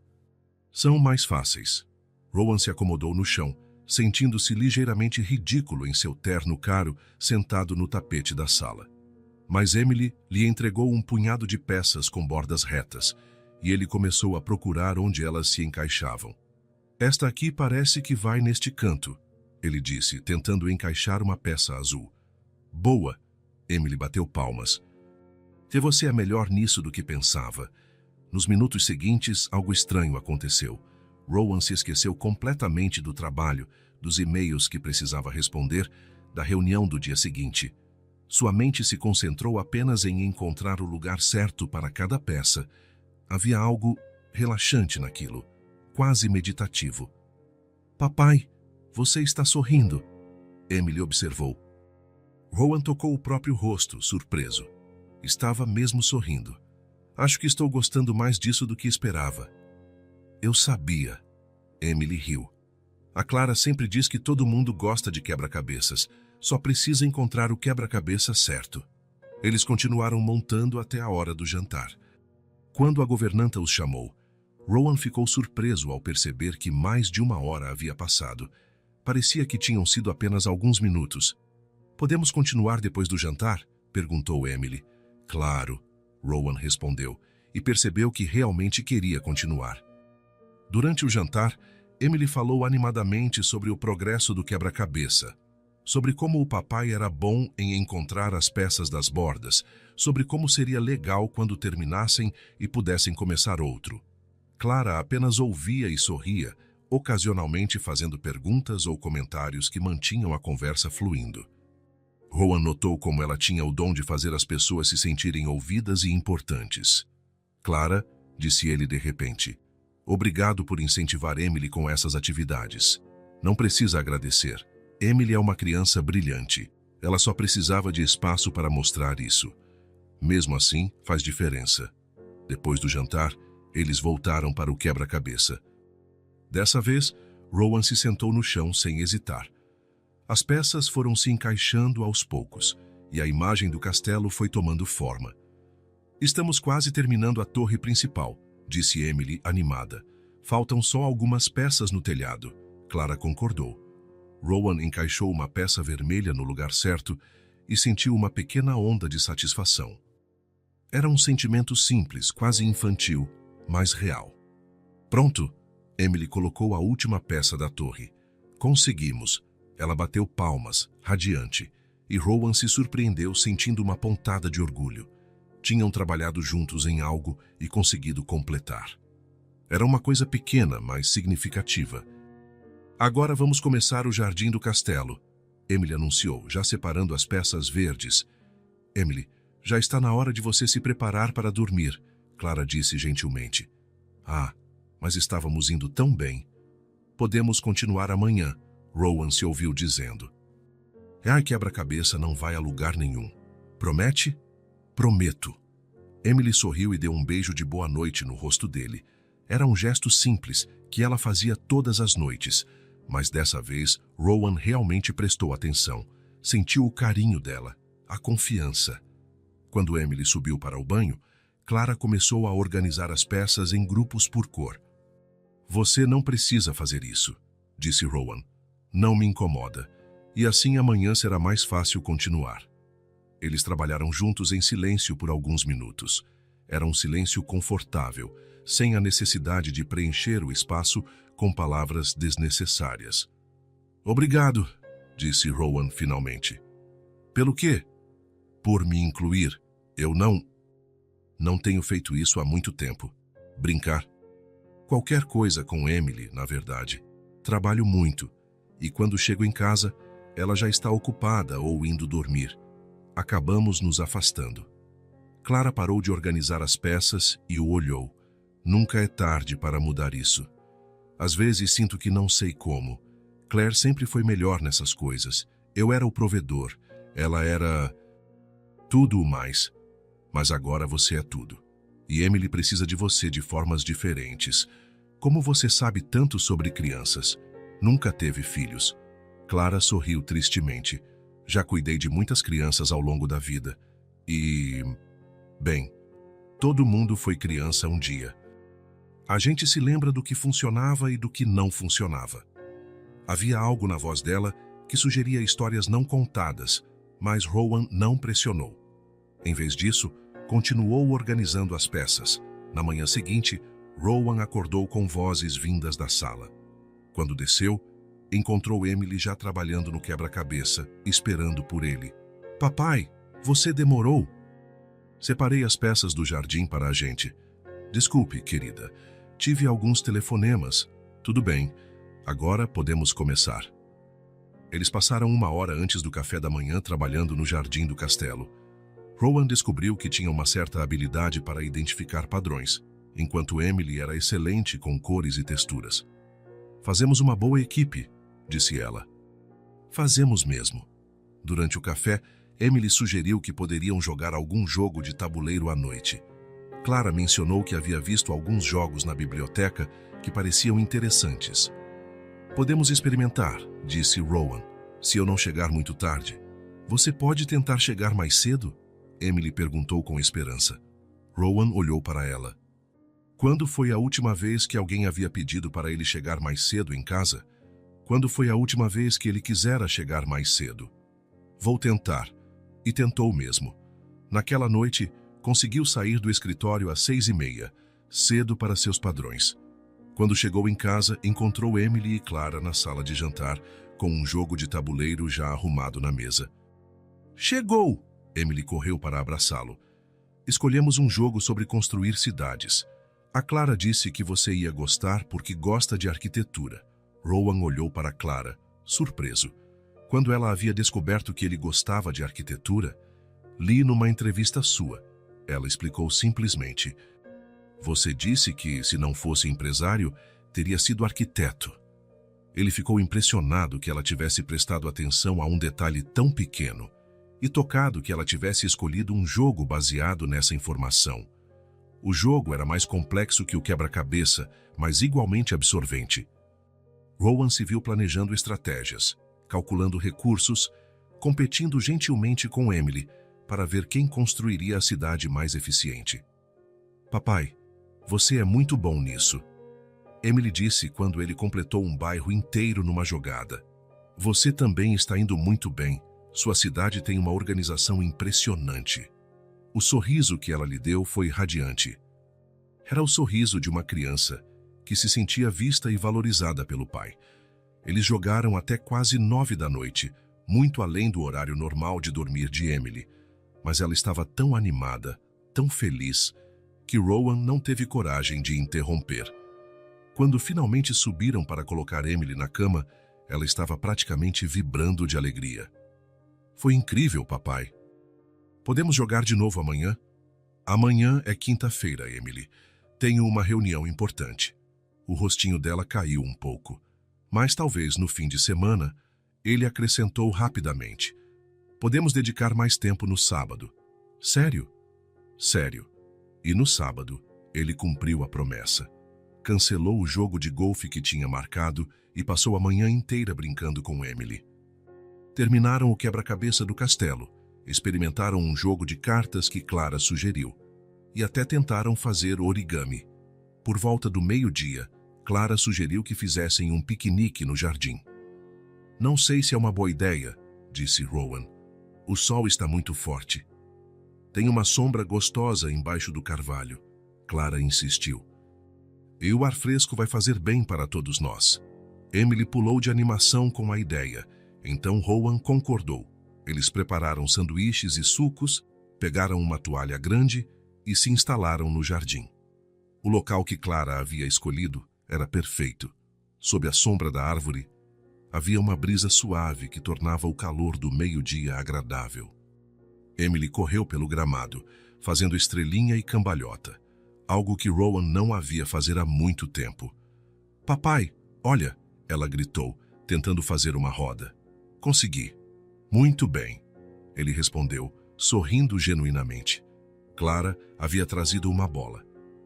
São mais fáceis. Rowan se acomodou no chão, sentindo-se ligeiramente ridículo em seu terno caro, sentado no tapete da sala. Mas Emily lhe entregou um punhado de peças com bordas retas, e ele começou a procurar onde elas se encaixavam. Esta aqui parece que vai neste canto, ele disse, tentando encaixar uma peça azul. Boa! Emily bateu palmas. Você é melhor nisso do que pensava. Nos minutos seguintes, algo estranho aconteceu. Rowan se esqueceu completamente do trabalho, dos e-mails que precisava responder, da reunião do dia seguinte. Sua mente se concentrou apenas em encontrar o lugar certo para cada peça. Havia algo relaxante naquilo, quase meditativo. Papai, você está sorrindo, Emily observou. Rowan tocou o próprio rosto, surpreso. Estava mesmo sorrindo. Acho que estou gostando mais disso do que esperava. Eu sabia. Emily riu. A Clara sempre diz que todo mundo gosta de quebra-cabeças. Só precisa encontrar o quebra-cabeça certo. Eles continuaram montando até a hora do jantar. Quando a governanta os chamou, Rowan ficou surpreso ao perceber que mais de 1 hora havia passado. Parecia que tinham sido apenas alguns minutos. Podemos continuar depois do jantar? Perguntou Emily. Claro, Rowan respondeu, e percebeu que realmente queria continuar. Durante o jantar, Emily falou animadamente sobre o progresso do quebra-cabeça, sobre como o papai era bom em encontrar as peças das bordas, sobre como seria legal quando terminassem e pudessem começar outro. Clara apenas ouvia e sorria, ocasionalmente fazendo perguntas ou comentários que mantinham a conversa fluindo. Rowan notou como ela tinha o dom de fazer as pessoas se sentirem ouvidas e importantes. Clara, disse ele de repente, obrigado por incentivar Emily com essas atividades. Não precisa agradecer. Emily é uma criança brilhante. Ela só precisava de espaço para mostrar isso. Mesmo assim, faz diferença. Depois do jantar, eles voltaram para o quebra-cabeça. Dessa vez, Rowan se sentou no chão sem hesitar. As peças foram se encaixando aos poucos, e a imagem do castelo foi tomando forma. Estamos quase terminando a torre principal, disse Emily, animada. Faltam só algumas peças no telhado. Clara concordou. Rowan encaixou uma peça vermelha no lugar certo e sentiu uma pequena onda de satisfação. Era um sentimento simples, quase infantil, mas real. Pronto! Emily colocou a última peça da torre. Conseguimos! Ela bateu palmas, radiante, e Rowan se surpreendeu sentindo uma pontada de orgulho. Tinham trabalhado juntos em algo e conseguido completar. Era uma coisa pequena, mas significativa. Agora vamos começar o jardim do castelo, Emily anunciou, já separando as peças verdes. Emily, já está na hora de você se preparar para dormir, Clara disse gentilmente. Ah, mas estávamos indo tão bem. Podemos continuar amanhã, Rowan se ouviu dizendo. A quebra-cabeça não vai a lugar nenhum. Promete? Prometo. Emily sorriu e deu um beijo de boa noite no rosto dele. Era um gesto simples, que ela fazia todas as noites, mas dessa vez Rowan realmente prestou atenção. Sentiu o carinho dela, a confiança. Quando Emily subiu para o banho, Clara começou a organizar as peças em grupos por cor. Você não precisa fazer isso, disse Rowan. Não me incomoda, e assim amanhã será mais fácil continuar. Eles trabalharam juntos em silêncio por alguns minutos. Era um silêncio confortável, sem a necessidade de preencher o espaço com palavras desnecessárias. Obrigado, disse Rowan finalmente. Pelo quê? Por me incluir. Eu não tenho feito isso há muito tempo. Brincar. Qualquer coisa com Emily, na verdade. Trabalho muito. e quando chego em casa, ela já está ocupada ou indo dormir. Acabamos nos afastando. Clara parou de organizar as peças e o olhou. Nunca é tarde para mudar isso. Às vezes sinto que não sei como. Claire sempre foi melhor nessas coisas. Eu era o provedor. Ela era tudo o mais. Mas agora você é tudo. E Emily precisa de você de formas diferentes. Como você sabe tanto sobre crianças? Nunca teve filhos. Clara sorriu tristemente. Já cuidei de muitas crianças ao longo da vida. E... bem, todo mundo foi criança um dia. A gente se lembra do que funcionava e do que não funcionava. Havia algo na voz dela que sugeria histórias não contadas, mas Rowan não pressionou. Em vez disso, continuou organizando as peças. Na manhã seguinte, Rowan acordou com vozes vindas da sala. Quando desceu, encontrou Emily já trabalhando no quebra-cabeça, esperando por ele. Papai, você demorou? Separei as peças do jardim para a gente. Desculpe, querida. Tive alguns telefonemas. Tudo bem. Agora podemos começar. Eles passaram 1 hora antes do café da manhã trabalhando no jardim do castelo. Rowan descobriu que tinha uma certa habilidade para identificar padrões, enquanto Emily era excelente com cores e texturas. Fazemos uma boa equipe, disse ela. Fazemos mesmo. Durante o café, Emily sugeriu que poderiam jogar algum jogo de tabuleiro à noite. Clara mencionou que havia visto alguns jogos na biblioteca que pareciam interessantes. Podemos experimentar, disse Rowan, se eu não chegar muito tarde. Você pode tentar chegar mais cedo? Emily perguntou com esperança. Rowan olhou para ela. Quando foi a última vez que alguém havia pedido para ele chegar mais cedo em casa? Quando foi a última vez que ele quisera chegar mais cedo? Vou tentar. E tentou mesmo. Naquela noite, conseguiu sair do escritório às 6h30, cedo para seus padrões. Quando chegou em casa, encontrou Emily e Clara na sala de jantar, com um jogo de tabuleiro já arrumado na mesa. Chegou! Emily correu para abraçá-lo. Escolhemos um jogo sobre construir cidades. A Clara disse que você ia gostar porque gosta de arquitetura. Rowan olhou para Clara, surpreso. Quando ela havia descoberto que ele gostava de arquitetura, li numa entrevista sua. Ela explicou simplesmente. Você disse que, se não fosse empresário, teria sido arquiteto. Ele ficou impressionado que ela tivesse prestado atenção a um detalhe tão pequeno e tocado que ela tivesse escolhido um jogo baseado nessa informação. O jogo era mais complexo que o quebra-cabeça, mas igualmente absorvente. Rowan se viu planejando estratégias, calculando recursos, competindo gentilmente com Emily para ver quem construiria a cidade mais eficiente. Papai, você é muito bom nisso. Emily disse quando ele completou um bairro inteiro numa jogada. Você também está indo muito bem. Sua cidade tem uma organização impressionante. O sorriso que ela lhe deu foi radiante. Era o sorriso de uma criança que se sentia vista e valorizada pelo pai. Eles jogaram até quase 9 da noite, muito além do horário normal de dormir de Emily. Mas ela estava tão animada, tão feliz, que Rowan não teve coragem de interromper. Quando finalmente subiram para colocar Emily na cama, ela estava praticamente vibrando de alegria. Foi incrível, papai. Podemos jogar de novo amanhã? Amanhã é quinta-feira, Emily. Tenho uma reunião importante. O rostinho dela caiu um pouco. Mas talvez no fim de semana, ele acrescentou rapidamente. Podemos dedicar mais tempo no sábado. Sério? Sério. E no sábado, ele cumpriu a promessa. Cancelou o jogo de golfe que tinha marcado e passou a manhã inteira brincando com Emily. Terminaram o quebra-cabeça do castelo, experimentaram um jogo de cartas que Clara sugeriu e até tentaram fazer origami. Por volta do meio-dia, Clara sugeriu que fizessem um piquenique no jardim. Não sei se é uma boa ideia, disse Rowan. O sol está muito forte. Tem uma sombra gostosa embaixo do carvalho, Clara insistiu. E o ar fresco vai fazer bem para todos nós. Emily pulou de animação com a ideia. Então Rowan concordou. Eles prepararam sanduíches e sucos, pegaram uma toalha grande e se instalaram no jardim. O local que Clara havia escolhido era perfeito. Sob a sombra da árvore, Havia uma brisa suave que tornava o calor do meio-dia agradável. Emily correu pelo gramado, fazendo estrelinha e cambalhota, algo que Rowan não a via fazer há muito tempo. Papai, olha, ela gritou, tentando fazer uma roda. Consegui. Muito bem, ele respondeu, sorrindo genuinamente. Clara havia trazido uma bola,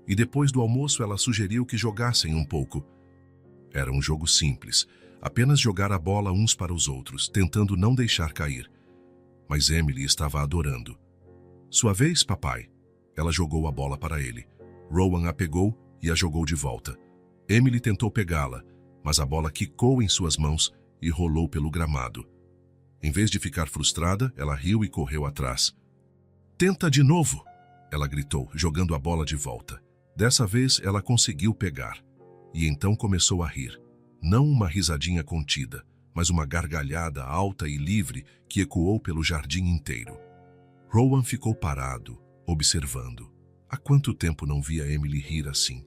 e depois do almoço ela sugeriu que jogassem um pouco. Era um jogo simples, apenas jogar a bola uns para os outros, tentando não deixar cair. Mas Emily estava adorando. Sua vez, papai. Ela jogou a bola para ele. Rowan a pegou e a jogou de volta. Emily tentou pegá-la, mas a bola quicou em suas mãos e rolou pelo gramado. Em vez de ficar frustrada, ela riu e correu atrás. Tenta de novo! Ela gritou, jogando a bola de volta. Dessa vez, ela conseguiu pegar. E então começou a rir. Não uma risadinha contida, mas uma gargalhada alta e livre que ecoou pelo jardim inteiro. Rowan ficou parado, observando. Há quanto tempo não via Emily rir assim?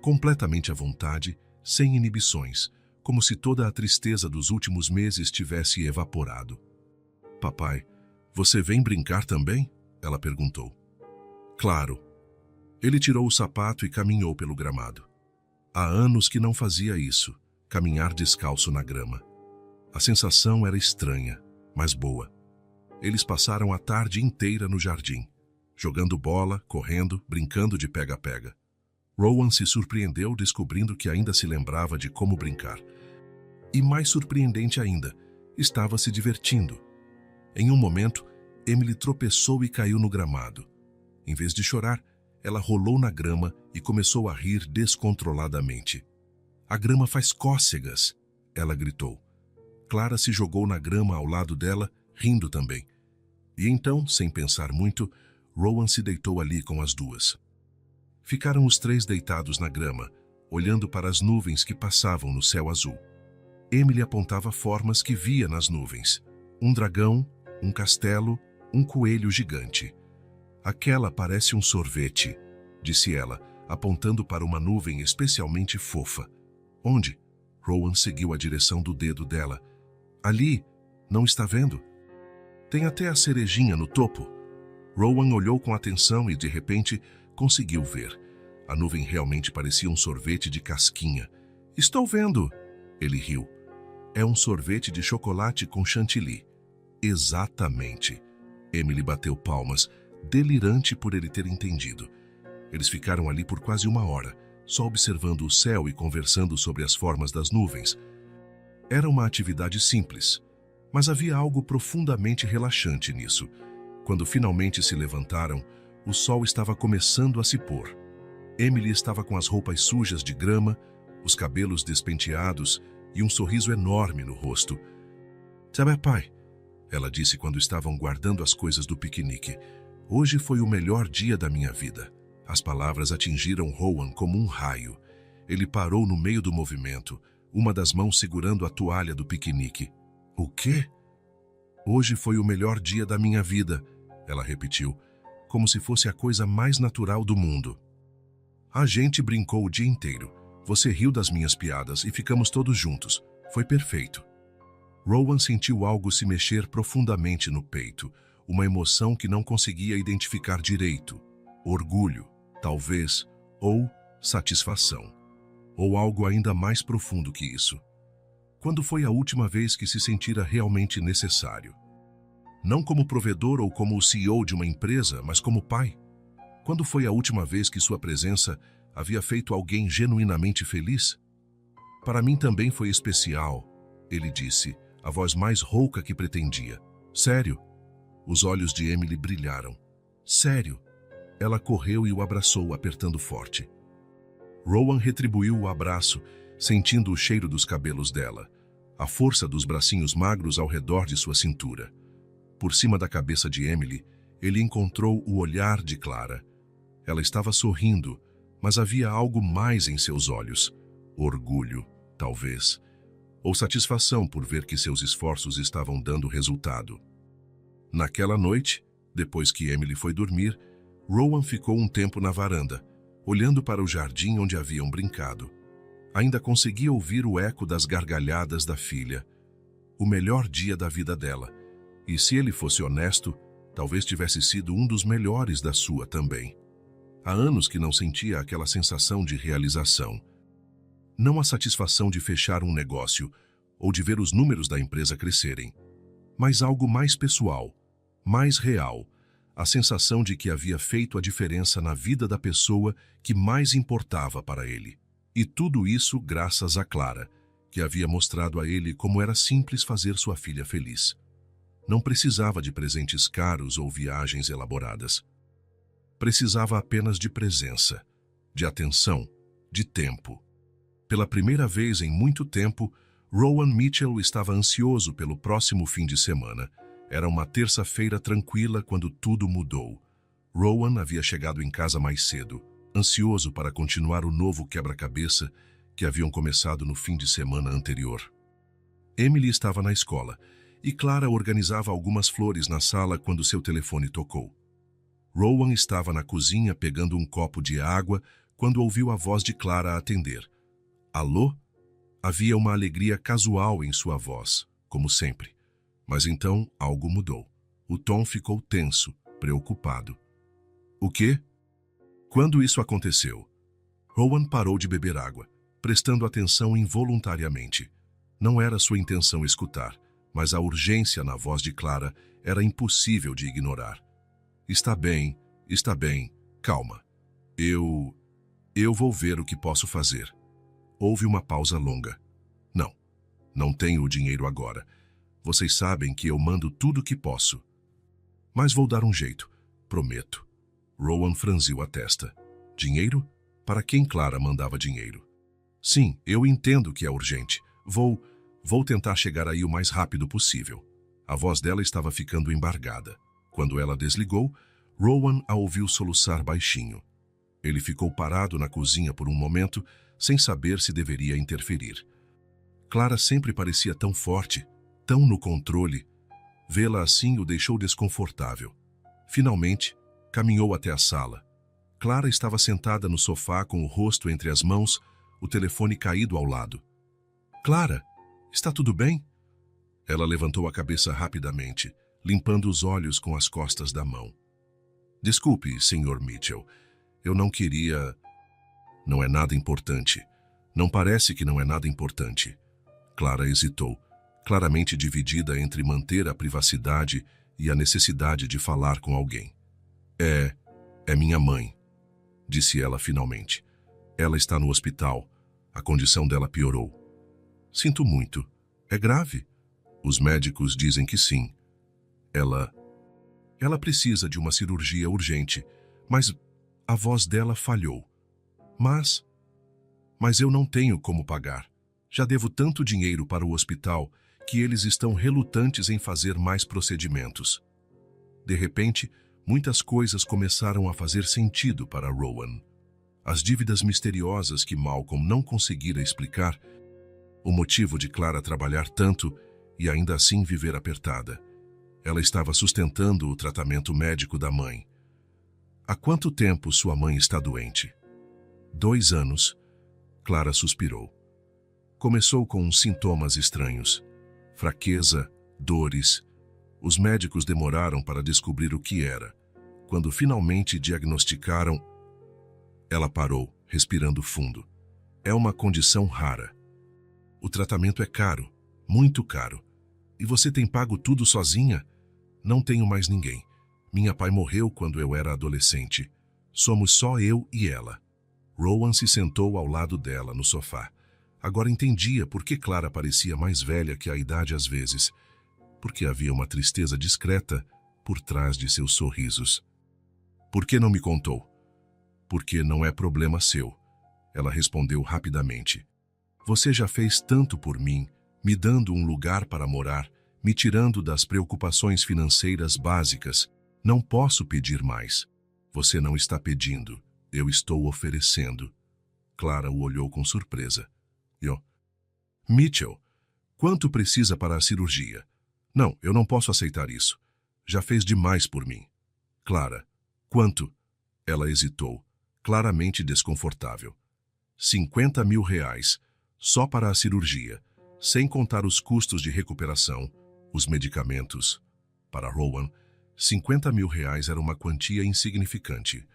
Completamente à vontade, sem inibições, como se toda a tristeza dos últimos meses tivesse evaporado. Papai, você vem brincar também? Ela perguntou. Claro. Ele tirou o sapato e caminhou pelo gramado. Há anos que não fazia isso, caminhar descalço na grama. A sensação era estranha, mas boa. Eles passaram a tarde inteira no jardim, jogando bola, correndo, brincando de pega-pega. Rowan se surpreendeu descobrindo que ainda se lembrava de como brincar. E mais surpreendente ainda, estava se divertindo. Em um momento, Emily tropeçou e caiu no gramado. Em vez de chorar, ela rolou na grama e começou a rir descontroladamente. A grama faz cócegas, ela gritou. Clara se jogou na grama ao lado dela, rindo também. E então, sem pensar muito, Rowan se deitou ali com as duas. Ficaram os três deitados na grama, olhando para as nuvens que passavam no céu azul. Emily apontava formas que via nas nuvens. Um dragão, um castelo, um coelho gigante. Aquela parece um sorvete, disse ela, apontando para uma nuvem especialmente fofa. Onde? Rowan seguiu a direção do dedo dela. Ali, não está vendo? Tem até a cerejinha no topo. Rowan olhou com atenção e, de repente, conseguiu ver. A nuvem realmente parecia um sorvete de casquinha. Estou vendo! Ele riu. É um sorvete de chocolate com chantilly. Exatamente. Emily bateu palmas, delirante por ele ter entendido. Eles ficaram ali por quase uma hora, só observando o céu e conversando sobre as formas das nuvens. Era uma atividade simples, mas havia algo profundamente relaxante nisso. Quando finalmente se levantaram, o sol estava começando a se pôr. Emily estava com as roupas sujas de grama, os cabelos despenteados e um sorriso enorme no rosto. Sabe, pai, ela disse quando estavam guardando as coisas do piquenique. Hoje foi o melhor dia da minha vida. As palavras atingiram Rowan como um raio. Ele parou no meio do movimento, uma das mãos segurando a toalha do piquenique. O quê? Hoje foi o melhor dia da minha vida, ela repetiu, como se fosse a coisa mais natural do mundo. A gente brincou o dia inteiro. Você riu das minhas piadas e ficamos todos juntos. Foi perfeito. Rowan sentiu algo se mexer profundamente no peito, uma emoção que não conseguia identificar direito. Orgulho, talvez, ou satisfação. Ou algo ainda mais profundo que isso. Quando foi a última vez que se sentira realmente necessário? Não como provedor ou como o CEO de uma empresa, mas como pai. Quando foi a última vez que sua presença havia feito alguém genuinamente feliz? Para mim também foi especial, ele disse, a voz mais rouca que pretendia. Sério? Os olhos de Emily brilharam. Sério? Ela correu e o abraçou, apertando forte. Rowan retribuiu o abraço, sentindo o cheiro dos cabelos dela, a força dos bracinhos magros ao redor de sua cintura. Por cima da cabeça de Emily, ele encontrou o olhar de Clara. Ela estava sorrindo, mas havia algo mais em seus olhos. Orgulho, talvez. Ou satisfação por ver que seus esforços estavam dando resultado. Naquela noite, depois que Emily foi dormir, Rowan ficou um tempo na varanda, olhando para o jardim onde haviam brincado. Ainda conseguia ouvir o eco das gargalhadas da filha. O melhor dia da vida dela. E se ele fosse honesto, talvez tivesse sido um dos melhores da sua também. Há anos que não sentia aquela sensação de realização. Não a satisfação de fechar um negócio ou de ver os números da empresa crescerem, mas algo mais pessoal, mais real, a sensação de que havia feito a diferença na vida da pessoa que mais importava para ele. E tudo isso graças a Clara, que havia mostrado a ele como era simples fazer sua filha feliz. Não precisava de presentes caros ou viagens elaboradas. Precisava apenas de presença, de atenção, de tempo. Pela primeira vez em muito tempo, Rowan Mitchell estava ansioso pelo próximo fim de semana. Era uma terça-feira tranquila quando tudo mudou. Rowan havia chegado em casa mais cedo, ansioso para continuar o novo quebra-cabeça que haviam começado no fim de semana anterior. Emily estava na escola e Clara organizava algumas flores na sala quando seu telefone tocou. Rowan estava na cozinha pegando um copo de água quando ouviu a voz de Clara a atender. Alô? Havia uma alegria casual em sua voz, como sempre. Mas então algo mudou. O tom ficou tenso, preocupado. O quê? Quando isso aconteceu? Rowan parou de beber água, prestando atenção involuntariamente. Não era sua intenção escutar, mas a urgência na voz de Clara era impossível de ignorar. Está bem, calma. Eu vou ver o que posso fazer. Houve uma pausa longa. Não tenho o dinheiro agora. Vocês sabem que eu mando tudo o que posso. Mas vou dar um jeito, prometo. Rowan franziu a testa. Dinheiro? Para quem Clara mandava dinheiro? Sim, eu entendo que é urgente. Vou tentar chegar aí o mais rápido possível. A voz dela estava ficando embargada. Quando ela desligou, Rowan a ouviu soluçar baixinho. Ele ficou parado na cozinha por um momento, sem saber se deveria interferir. Clara sempre parecia tão forte, tão no controle. Vê-la assim o deixou desconfortável. Finalmente, caminhou até a sala. Clara estava sentada no sofá com o rosto entre as mãos, o telefone caído ao lado. Clara, está tudo bem? Ela levantou a cabeça rapidamente, limpando os olhos com as costas da mão. Desculpe, Sr. Mitchell. Eu não queria... Não é nada importante. Não parece que não é nada importante. Clara hesitou, claramente dividida entre manter a privacidade e a necessidade de falar com alguém. É minha mãe, disse ela finalmente. Ela está no hospital. A condição dela piorou. Sinto muito. É grave? Os médicos dizem que sim. Ela precisa de uma cirurgia urgente, mas a voz dela falhou. Mas eu não tenho como pagar. Já devo tanto dinheiro para o hospital que eles estão relutantes em fazer mais procedimentos. De repente, muitas coisas começaram a fazer sentido para Rowan. As dívidas misteriosas que Malcolm não conseguira explicar, o motivo de Clara trabalhar tanto e ainda assim viver apertada. Ela estava sustentando o tratamento médico da mãe. Há quanto tempo sua mãe está doente? 2 anos. Clara suspirou. Começou com sintomas estranhos. Fraqueza, dores. Os médicos demoraram para descobrir o que era. Quando finalmente diagnosticaram, ela parou, respirando fundo. É uma condição rara. O tratamento é caro, muito caro. E você tem pago tudo sozinha? Não tenho mais ninguém. Minha pai morreu quando eu era adolescente. Somos só eu e ela. Rowan se sentou ao lado dela no sofá. Agora entendia por que Clara parecia mais velha que a idade às vezes. Porque havia uma tristeza discreta por trás de seus sorrisos. Por que não me contou? Porque não é problema seu. Ela respondeu rapidamente. Você já fez tanto por mim, me dando um lugar para morar, me tirando das preocupações financeiras básicas. Não posso pedir mais. Você não está pedindo. Eu estou oferecendo. Clara o olhou com surpresa. Mitchell, quanto precisa para a cirurgia? Não, eu não posso aceitar isso. Já fez demais por mim. Clara, quanto? Ela hesitou, claramente desconfortável. R$ 50.000, só para a cirurgia, sem contar os custos de recuperação, os medicamentos. Para Rowan, R$ 50.000 era uma quantia insignificante.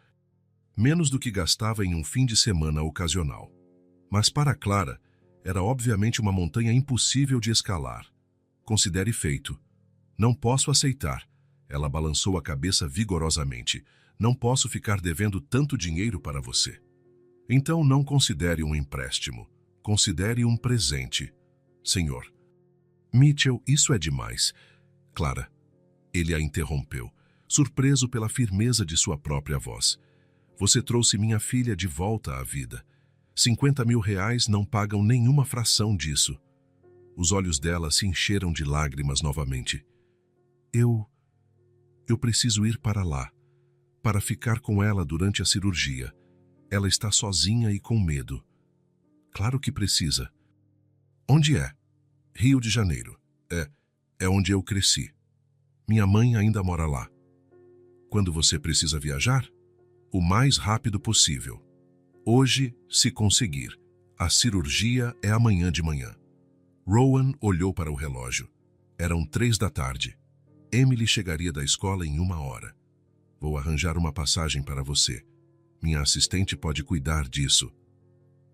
Menos do que gastava em um fim de semana ocasional. Mas para Clara, era obviamente uma montanha impossível de escalar. Considere feito. Não posso aceitar. Ela balançou a cabeça vigorosamente. Não posso ficar devendo tanto dinheiro para você. Então não considere um empréstimo. Considere um presente. Senhor. Mitchell, isso é demais. Clara. Ele a interrompeu, surpreso pela firmeza de sua própria voz. Você trouxe minha filha de volta à vida. R$ 50.000 não pagam nenhuma fração disso. Os olhos dela se encheram de lágrimas novamente. Eu preciso ir para lá, para ficar com ela durante a cirurgia. Ela está sozinha e com medo. Claro que precisa. Onde é? Rio de Janeiro. É onde eu cresci. Minha mãe ainda mora lá. Quando você precisa viajar? O mais rápido possível. Hoje, se conseguir. A cirurgia é amanhã de manhã. Rowan olhou para o relógio. Eram 3 da tarde. Emily chegaria da escola em 1 hora. Vou arranjar uma passagem para você. Minha assistente pode cuidar disso.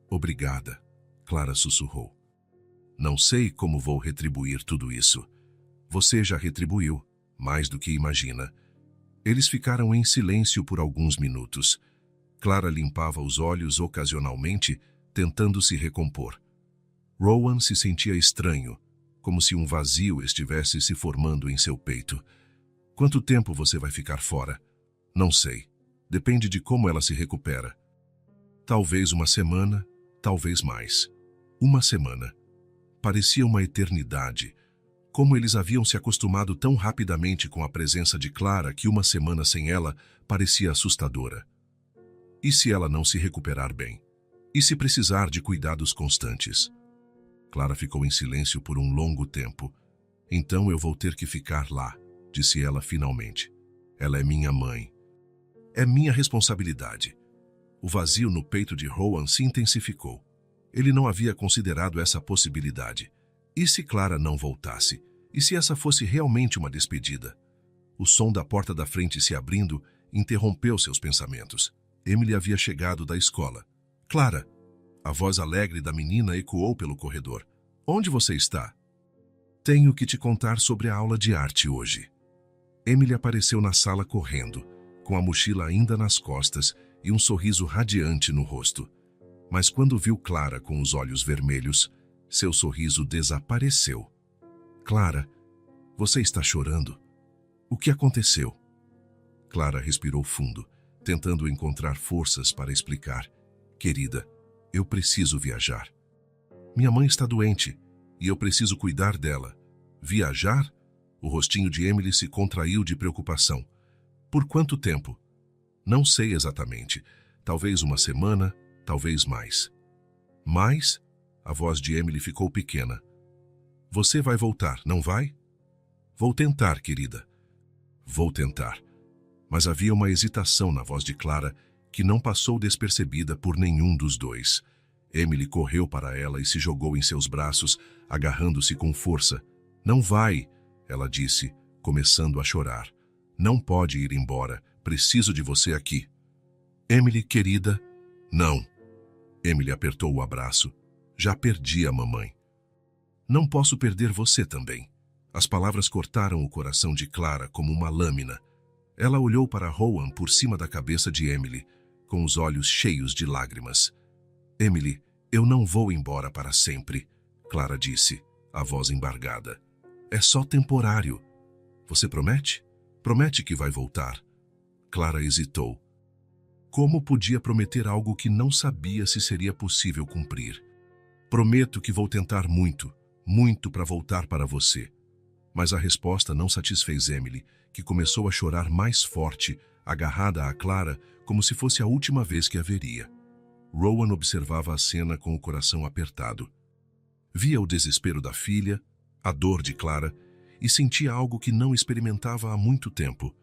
Obrigada, Clara sussurrou. Não sei como vou retribuir tudo isso. Você já retribuiu, mais do que imagina. Eles ficaram em silêncio por alguns minutos. Clara limpava os olhos ocasionalmente, tentando se recompor. Rowan se sentia estranho, como se um vazio estivesse se formando em seu peito. Quanto tempo você vai ficar fora? Não sei. Depende de como ela se recupera. Talvez 1 semana, talvez mais. 1 semana. Parecia uma eternidade. Como eles haviam se acostumado tão rapidamente com a presença de Clara que 1 semana sem ela parecia assustadora. E se ela não se recuperar bem? E se precisar de cuidados constantes? Clara ficou em silêncio por um longo tempo. Então eu vou ter que ficar lá, disse ela finalmente. Ela é minha mãe. É minha responsabilidade. O vazio no peito de Rowan se intensificou. Ele não havia considerado essa possibilidade. E se Clara não voltasse? E se essa fosse realmente uma despedida? O som da porta da frente se abrindo interrompeu seus pensamentos. Emily havia chegado da escola. Clara! A voz alegre da menina ecoou pelo corredor. Onde você está? Tenho que te contar sobre a aula de arte hoje. Emily apareceu na sala correndo, com a mochila ainda nas costas e um sorriso radiante no rosto. Mas quando viu Clara com os olhos vermelhos, seu sorriso desapareceu. Clara, você está chorando? O que aconteceu? Clara respirou fundo, tentando encontrar forças para explicar. Querida, eu preciso viajar. Minha mãe está doente e eu preciso cuidar dela. Viajar? O rostinho de Emily se contraiu de preocupação. Por quanto tempo? Não sei exatamente. Talvez 1 semana, talvez mais. Mais? A voz de Emily ficou pequena. Você vai voltar, não vai? Vou tentar, querida. Vou tentar. Mas havia uma hesitação na voz de Clara que não passou despercebida por nenhum dos dois. Emily correu para ela e se jogou em seus braços, agarrando-se com força. Não vai, ela disse, começando a chorar. Não pode ir embora. Preciso de você aqui. Emily, querida. Não. Emily apertou o abraço. Já perdi a mamãe. Não posso perder você também. As palavras cortaram o coração de Clara como uma lâmina. Ela olhou para Rowan por cima da cabeça de Emily, com os olhos cheios de lágrimas. Emily, eu não vou embora para sempre, Clara disse, a voz embargada. É só temporário. Você promete? Promete que vai voltar. Clara hesitou. Como podia prometer algo que não sabia se seria possível cumprir? Prometo que vou tentar muito, muito para voltar para você. Mas a resposta não satisfez Emily, que começou a chorar mais forte, agarrada a Clara, como se fosse a última vez que a veria. Rowan observava a cena com o coração apertado. Via o desespero da filha, a dor de Clara, e sentia algo que não experimentava há muito tempo.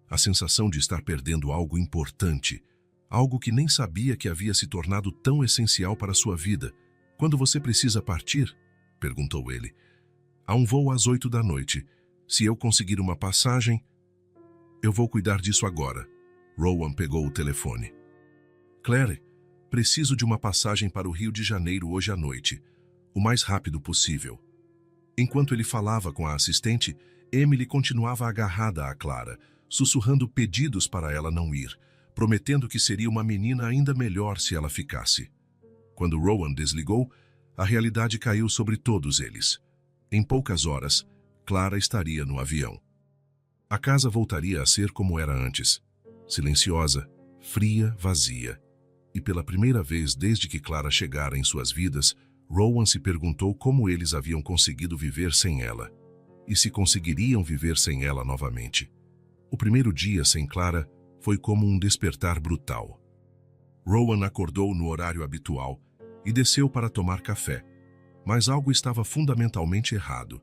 A sensação de estar perdendo algo importante, algo que nem sabia que havia se tornado tão essencial para sua vida. Quando você precisa partir? Perguntou ele. Há um voo às 8 da noite. Se eu conseguir uma passagem... Eu vou cuidar disso agora. Rowan pegou o telefone. Claire, preciso de uma passagem para o Rio de Janeiro hoje à noite, o mais rápido possível. Enquanto ele falava com a assistente, Emily continuava agarrada a Clara, sussurrando pedidos para ela não ir, prometendo que seria uma menina ainda melhor se ela ficasse. Quando Rowan desligou, a realidade caiu sobre todos eles. Em poucas horas, Clara estaria no avião. A casa voltaria a ser como era antes, silenciosa, fria, vazia. E pela primeira vez desde que Clara chegara em suas vidas, Rowan se perguntou como eles haviam conseguido viver sem ela. E se conseguiriam viver sem ela novamente. O primeiro dia sem Clara foi como um despertar brutal. Rowan acordou no horário habitual e desceu para tomar café. Mas algo estava fundamentalmente errado.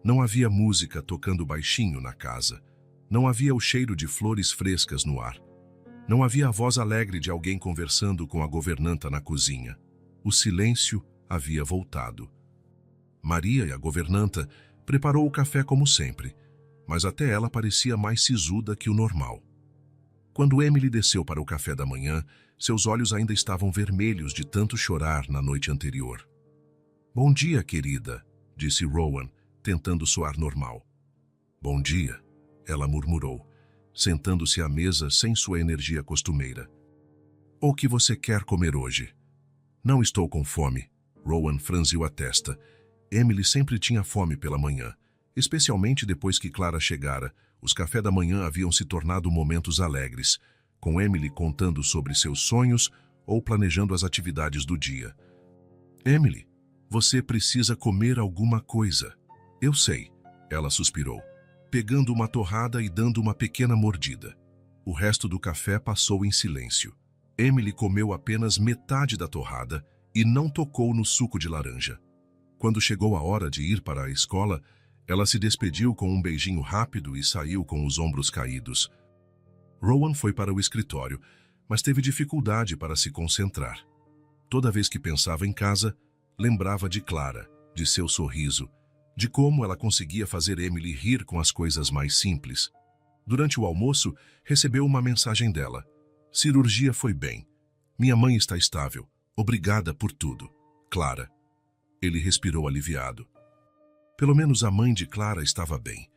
Não havia música tocando baixinho na casa. Não havia o cheiro de flores frescas no ar. Não havia a voz alegre de alguém conversando com a governanta na cozinha. O silêncio havia voltado. Maria, a governanta, preparou o café como sempre, mas até ela parecia mais sisuda que o normal. Quando Emily desceu para o café da manhã, seus olhos ainda estavam vermelhos de tanto chorar na noite anterior. "Bom dia, querida", disse Rowan, tentando soar normal. "Bom dia", ela murmurou, sentando-se à mesa sem sua energia costumeira. "O que você quer comer hoje?" "Não estou com fome", Rowan franziu a testa. Emily sempre tinha fome pela manhã, especialmente depois que Clara chegara. Os cafés da manhã haviam se tornado momentos alegres, com Emily contando sobre seus sonhos ou planejando as atividades do dia. "Emily, você precisa comer alguma coisa." "Eu sei", ela suspirou, pegando uma torrada e dando uma pequena mordida. O resto do café passou em silêncio. Emily comeu apenas metade da torrada e não tocou no suco de laranja. Quando chegou a hora de ir para a escola, ela se despediu com um beijinho rápido e saiu com os ombros caídos. Rowan foi para o escritório, mas teve dificuldade para se concentrar. Toda vez que pensava em casa, lembrava de Clara, de seu sorriso, de como ela conseguia fazer Emily rir com as coisas mais simples. Durante o almoço, recebeu uma mensagem dela. "Cirurgia foi bem. Minha mãe está estável. Obrigada por tudo. Clara." Ele respirou aliviado. Pelo menos a mãe de Clara estava bem.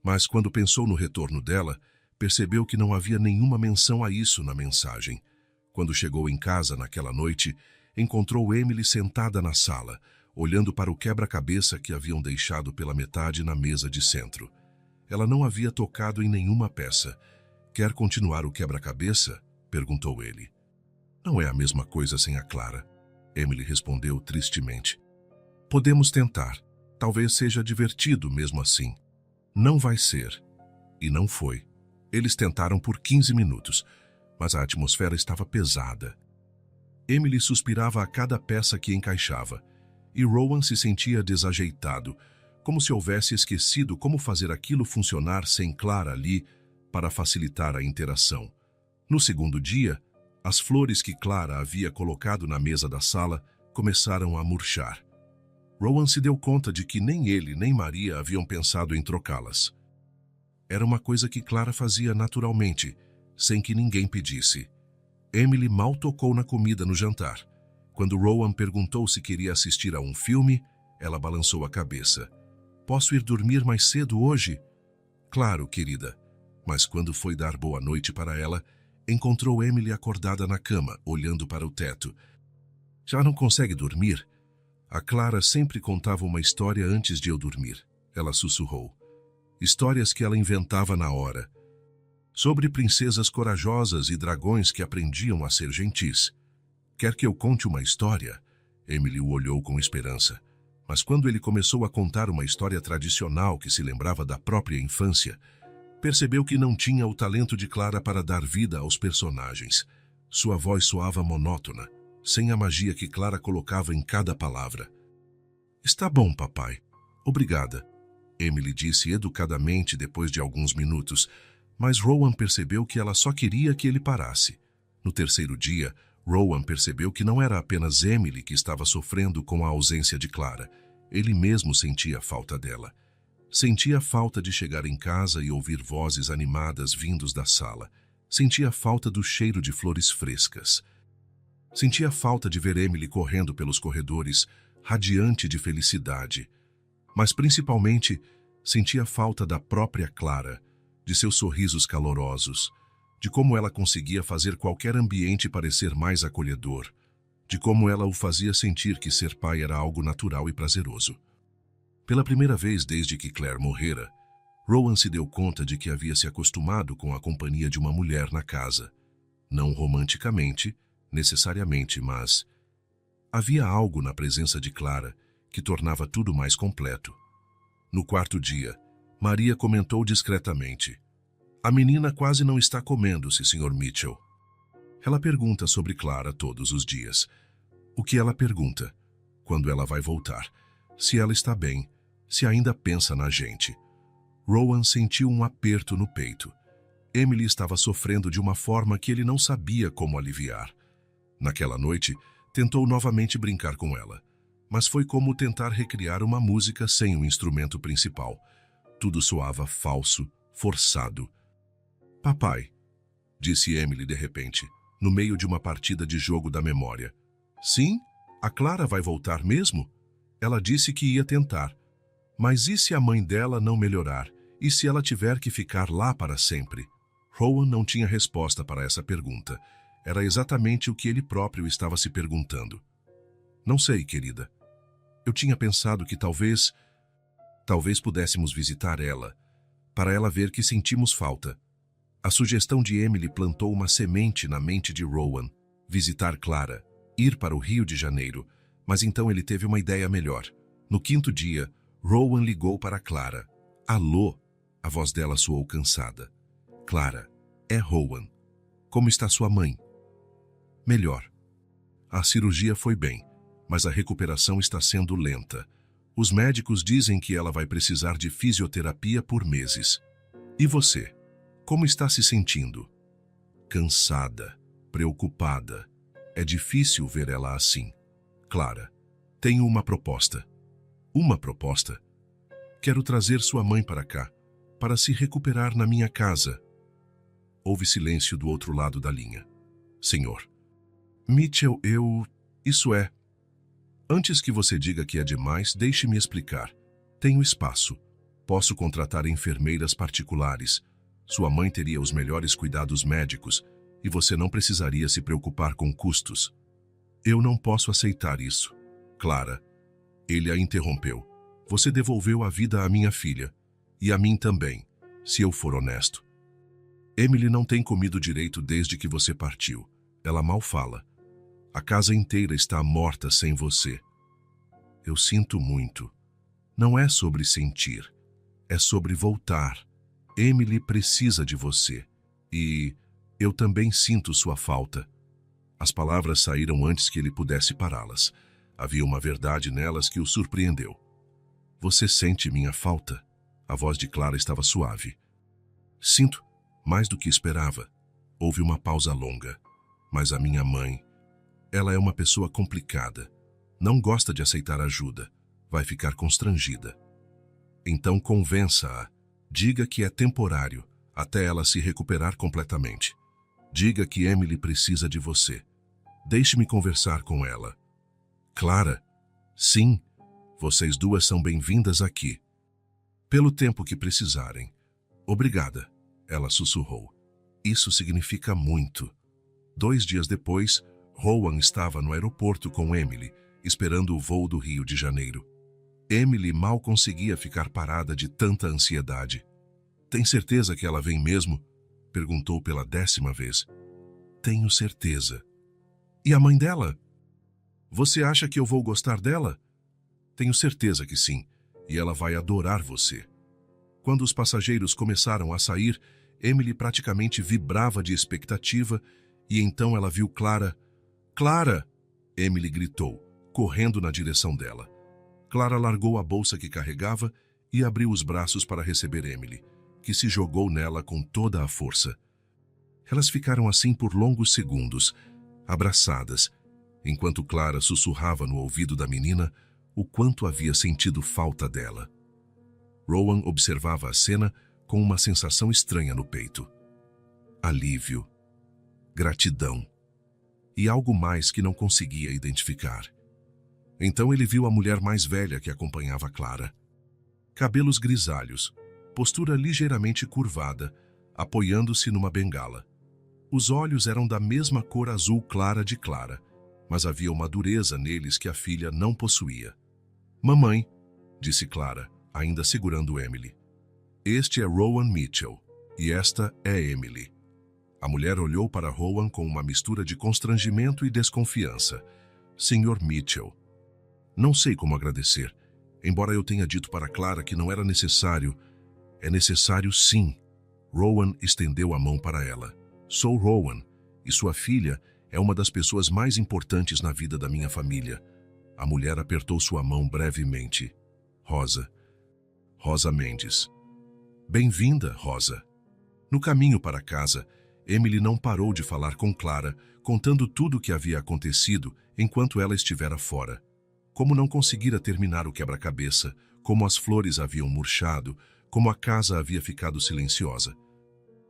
Mas quando pensou no retorno dela, percebeu que não havia nenhuma menção a isso na mensagem. Quando chegou em casa naquela noite, encontrou Emily sentada na sala, olhando para o quebra-cabeça que haviam deixado pela metade na mesa de centro. Ela não havia tocado em nenhuma peça. "Quer continuar o quebra-cabeça?" perguntou ele. "Não é a mesma coisa sem a Clara", Emily respondeu tristemente. "Podemos tentar. Talvez seja divertido mesmo assim." "Não vai ser." E não foi. Eles tentaram por 15 minutos, mas a atmosfera estava pesada. Emily suspirava a cada peça que encaixava, e Rowan se sentia desajeitado, como se houvesse esquecido como fazer aquilo funcionar sem Clara ali para facilitar a interação. No segundo dia, as flores que Clara havia colocado na mesa da sala começaram a murchar. Rowan se deu conta de que nem ele nem Maria haviam pensado em trocá-las. Era uma coisa que Clara fazia naturalmente, sem que ninguém pedisse. Emily mal tocou na comida no jantar. Quando Rowan perguntou se queria assistir a um filme, ela balançou a cabeça. "Posso ir dormir mais cedo hoje?" "Claro, querida." Mas quando foi dar boa noite para ela, encontrou Emily acordada na cama, olhando para o teto. "Já não consegue dormir?" "A Clara sempre contava uma história antes de eu dormir", ela sussurrou. Histórias que ela inventava na hora. Sobre princesas corajosas e dragões que aprendiam a ser gentis. "Quer que eu conte uma história?" Emily o olhou com esperança. Mas quando ele começou a contar uma história tradicional que se lembrava da própria infância, percebeu que não tinha o talento de Clara para dar vida aos personagens. Sua voz soava monótona, sem a magia que Clara colocava em cada palavra. "Está bom, papai. Obrigada", Emily disse educadamente depois de alguns minutos, mas Rowan percebeu que ela só queria que ele parasse. No terceiro dia, Rowan percebeu que não era apenas Emily que estava sofrendo com a ausência de Clara. Ele mesmo sentia falta dela. Sentia falta de chegar em casa e ouvir vozes animadas vindos da sala. Sentia falta do cheiro de flores frescas. Sentia falta de ver Emily correndo pelos corredores, radiante de felicidade. Mas principalmente, sentia falta da própria Clara, de seus sorrisos calorosos, de como ela conseguia fazer qualquer ambiente parecer mais acolhedor, de como ela o fazia sentir que ser pai era algo natural e prazeroso. Pela primeira vez desde que Claire morrera, Rowan se deu conta de que havia se acostumado com a companhia de uma mulher na casa. Não romanticamente, necessariamente, mas havia algo na presença de Clara que tornava tudo mais completo. No quarto dia, Maria comentou discretamente: "A menina quase não está comendo-se, Sr. Mitchell." Ela pergunta sobre Clara todos os dias. O que ela pergunta? Quando ela vai voltar? Se ela está bem? Se ainda pensa na gente? Rowan sentiu um aperto no peito. Emily estava sofrendo de uma forma que ele não sabia como aliviar. Naquela noite, tentou novamente brincar com ela, mas foi como tentar recriar uma música sem o instrumento principal. Tudo soava falso, forçado. "Papai", disse Emily de repente, no meio de uma partida de jogo da memória. "Sim? A Clara vai voltar mesmo? Ela disse que ia tentar. Mas e se a mãe dela não melhorar? E se ela tiver que ficar lá para sempre?" Rowan não tinha resposta para essa pergunta. Era exatamente o que ele próprio estava se perguntando. "Não sei, querida. Eu tinha pensado que talvez pudéssemos visitar ela, para ela ver que sentimos falta." A sugestão de Emily plantou uma semente na mente de Rowan. Visitar Clara, ir para o Rio de Janeiro. Mas então ele teve uma ideia melhor. No quinto dia, Rowan ligou para Clara. "Alô?" A voz dela soou cansada. "Clara, é Rowan. Como está sua mãe?" "Melhor. A cirurgia foi bem, mas a recuperação está sendo lenta. Os médicos dizem que ela vai precisar de fisioterapia por meses. E você? Como está se sentindo?" "Cansada, preocupada. É difícil ver ela assim." "Clara, tenho uma proposta." "Uma proposta?" "Quero trazer sua mãe para cá, para se recuperar na minha casa." Houve silêncio do outro lado da linha. "Senhor Mitchell, Isso é... Antes que você diga que é demais, deixe-me explicar. Tenho espaço. Posso contratar enfermeiras particulares. Sua mãe teria os melhores cuidados médicos e você não precisaria se preocupar com custos." "Eu não posso aceitar isso." "Clara." Ele a interrompeu. "Você devolveu a vida à minha filha. E a mim também, se eu for honesto. Emily não tem comido direito desde que você partiu. Ela mal fala. A casa inteira está morta sem você." "Eu sinto muito. Não é sobre sentir. É sobre voltar. Emily precisa de você. E eu também sinto sua falta." As palavras saíram antes que ele pudesse pará-las. Havia uma verdade nelas que o surpreendeu. "Você sente minha falta?" A voz de Clara estava suave. "Sinto, mais do que esperava." Houve uma pausa longa. "Mas a minha mãe, ela é uma pessoa complicada. Não gosta de aceitar ajuda. Vai ficar constrangida." "Então convença-a. Diga que é temporário, até ela se recuperar completamente. Diga que Emily precisa de você. Deixe-me conversar com ela." "Clara?" "Sim, vocês duas são bem-vindas aqui." "Pelo tempo que precisarem." "Obrigada," ela sussurrou. "Isso significa muito." 2 dias depois, Rowan estava no aeroporto com Emily, esperando o voo do Rio de Janeiro. Emily mal conseguia ficar parada de tanta ansiedade. "Tem certeza que ela vem mesmo?" perguntou pela 10ª vez. "Tenho certeza." "E a mãe dela? Você acha que eu vou gostar dela?" "Tenho certeza que sim, e ela vai adorar você." Quando os passageiros começaram a sair, Emily praticamente vibrava de expectativa, e então ela viu Clara. "Clara!" Emily gritou, correndo na direção dela. Clara largou a bolsa que carregava e abriu os braços para receber Emily, que se jogou nela com toda a força. Elas ficaram assim por longos segundos, abraçadas, enquanto Clara sussurrava no ouvido da menina o quanto havia sentido falta dela. Rowan observava a cena com uma sensação estranha no peito. Alívio, gratidão e algo mais que não conseguia identificar. Então ele viu a mulher mais velha que acompanhava Clara. Cabelos grisalhos, postura ligeiramente curvada, apoiando-se numa bengala. Os olhos eram da mesma cor azul clara de Clara, mas havia uma dureza neles que a filha não possuía. "Mamãe", disse Clara, ainda segurando Emily. "Este é Rowan Mitchell, e esta é Emily." A mulher olhou para Rowan com uma mistura de constrangimento e desconfiança. "Sr. Mitchell." "Não sei como agradecer. Embora eu tenha dito para Clara que não era necessário, é necessário sim." Rowan estendeu a mão para ela. "Sou Rowan, e sua filha é uma das pessoas mais importantes na vida da minha família." A mulher apertou sua mão brevemente. "Rosa. Rosa Mendes." "Bem-vinda, Rosa." No caminho para casa, Emily não parou de falar com Clara, contando tudo o que havia acontecido enquanto ela estivera fora. Como não conseguira terminar o quebra-cabeça, como as flores haviam murchado, como a casa havia ficado silenciosa.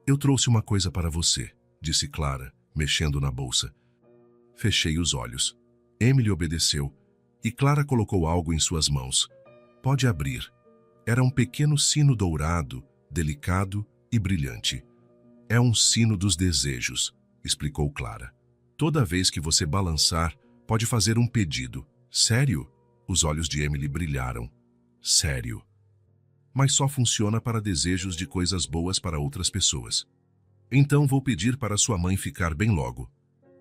"Eu trouxe uma coisa para você", disse Clara, mexendo na bolsa. Fechei os olhos. Emily obedeceu, e Clara colocou algo em suas mãos. "Pode abrir." Era um pequeno sino dourado, delicado e brilhante. "É um sino dos desejos", explicou Clara. "Toda vez que você balançar, pode fazer um pedido." "Sério?" Os olhos de Emily brilharam. "Sério. Mas só funciona para desejos de coisas boas para outras pessoas." "Então vou pedir para sua mãe ficar bem logo."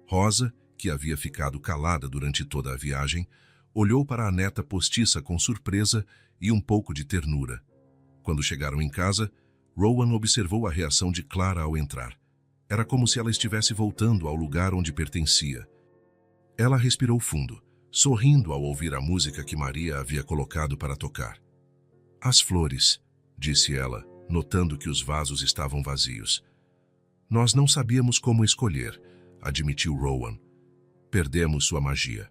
Rosa, que havia ficado calada durante toda a viagem, olhou para a neta postiça com surpresa e um pouco de ternura. Quando chegaram em casa, Rowan observou a reação de Clara ao entrar. Era como se ela estivesse voltando ao lugar onde pertencia. Ela respirou fundo, sorrindo ao ouvir a música que Maria havia colocado para tocar. "As flores", disse ela, notando que os vasos estavam vazios. "Nós não sabíamos como escolher", admitiu Rowan. "Perdemos sua magia."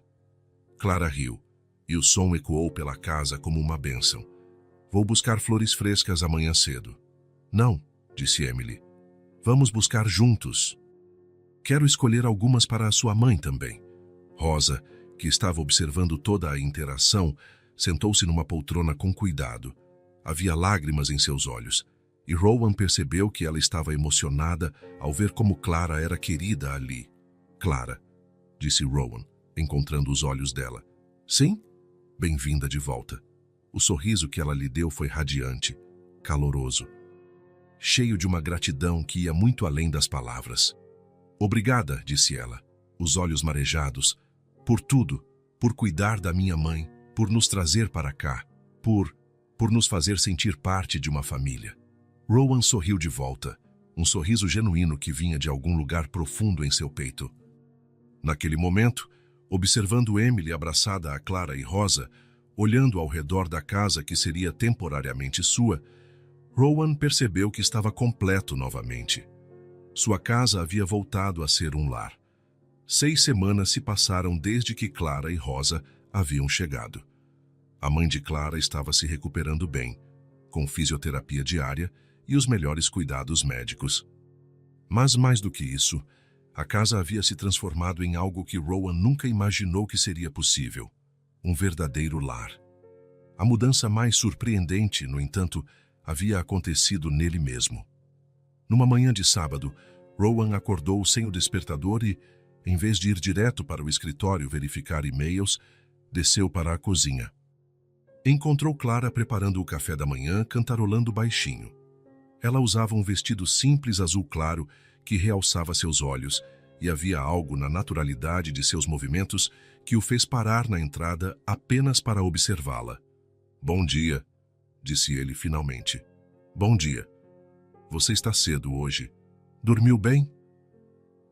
Clara riu, e o som ecoou pela casa como uma bênção. "Vou buscar flores frescas amanhã cedo." "Não", disse Emily. "Vamos buscar juntos." "Quero escolher algumas para a sua mãe também." Rosa, que estava observando toda a interação, sentou-se numa poltrona com cuidado. Havia lágrimas em seus olhos, e Rowan percebeu que ela estava emocionada ao ver como Clara era querida ali. "Clara", disse Rowan, encontrando os olhos dela. "Sim? Bem-vinda de volta." O sorriso que ela lhe deu foi radiante, caloroso, cheio de uma gratidão que ia muito além das palavras. "Obrigada", disse ela, os olhos marejados, "por tudo, por cuidar da minha mãe, por nos trazer para cá, por nos fazer sentir parte de uma família." Rowan sorriu de volta, um sorriso genuíno que vinha de algum lugar profundo em seu peito. Naquele momento, observando Emily abraçada a Clara e Rosa, olhando ao redor da casa que seria temporariamente sua, Rowan percebeu que estava completo novamente. Sua casa havia voltado a ser um lar. 6 semanas se passaram desde que Clara e Rosa haviam chegado. A mãe de Clara estava se recuperando bem, com fisioterapia diária e os melhores cuidados médicos. Mas mais do que isso, a casa havia se transformado em algo que Rowan nunca imaginou que seria possível, um verdadeiro lar. A mudança mais surpreendente, no entanto, havia acontecido nele mesmo. Numa manhã de sábado, Rowan acordou sem o despertador e, em vez de ir direto para o escritório verificar e-mails, desceu para a cozinha. Encontrou Clara preparando o café da manhã, cantarolando baixinho. Ela usava um vestido simples azul claro que realçava seus olhos, e havia algo na naturalidade de seus movimentos que o fez parar na entrada apenas para observá-la. "Bom dia", disse ele finalmente. "Bom dia. Você está cedo hoje. Dormiu bem?"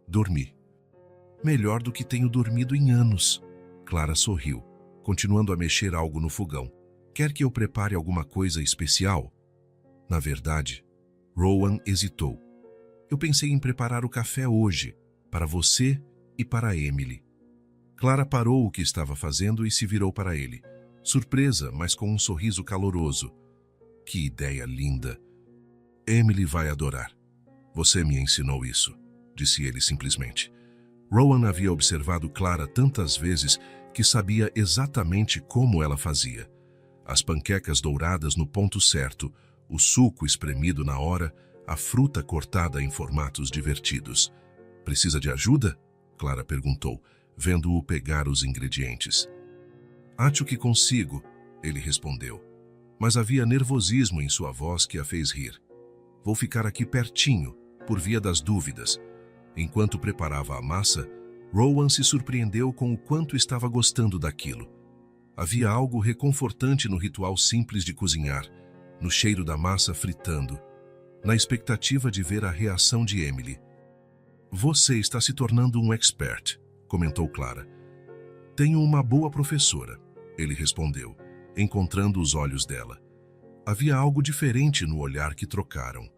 "Dormi. Melhor do que tenho dormido em anos." Clara sorriu, continuando a mexer algo no fogão. "Quer que eu prepare alguma coisa especial?" Na verdade, Rowan hesitou. Eu pensei em preparar o café hoje, para você e para Emily. Clara parou o que estava fazendo e se virou para ele, surpresa, mas com um sorriso caloroso. Que ideia linda! Emily vai adorar. Você me ensinou isso, disse ele simplesmente. Rowan havia observado Clara tantas vezes que sabia exatamente como ela fazia. As panquecas douradas no ponto certo, o suco espremido na hora, a fruta cortada em formatos divertidos. Precisa de ajuda? Clara perguntou, vendo-o pegar os ingredientes. Acho que consigo, ele respondeu. Mas havia nervosismo em sua voz que a fez rir. Vou ficar aqui pertinho, por via das dúvidas. Enquanto preparava a massa, Rowan se surpreendeu com o quanto estava gostando daquilo. Havia algo reconfortante no ritual simples de cozinhar, no cheiro da massa fritando, na expectativa de ver a reação de Emily. Você está se tornando um expert, comentou Clara. Tenho uma boa professora, ele respondeu, encontrando os olhos dela. Havia algo diferente no olhar que trocaram,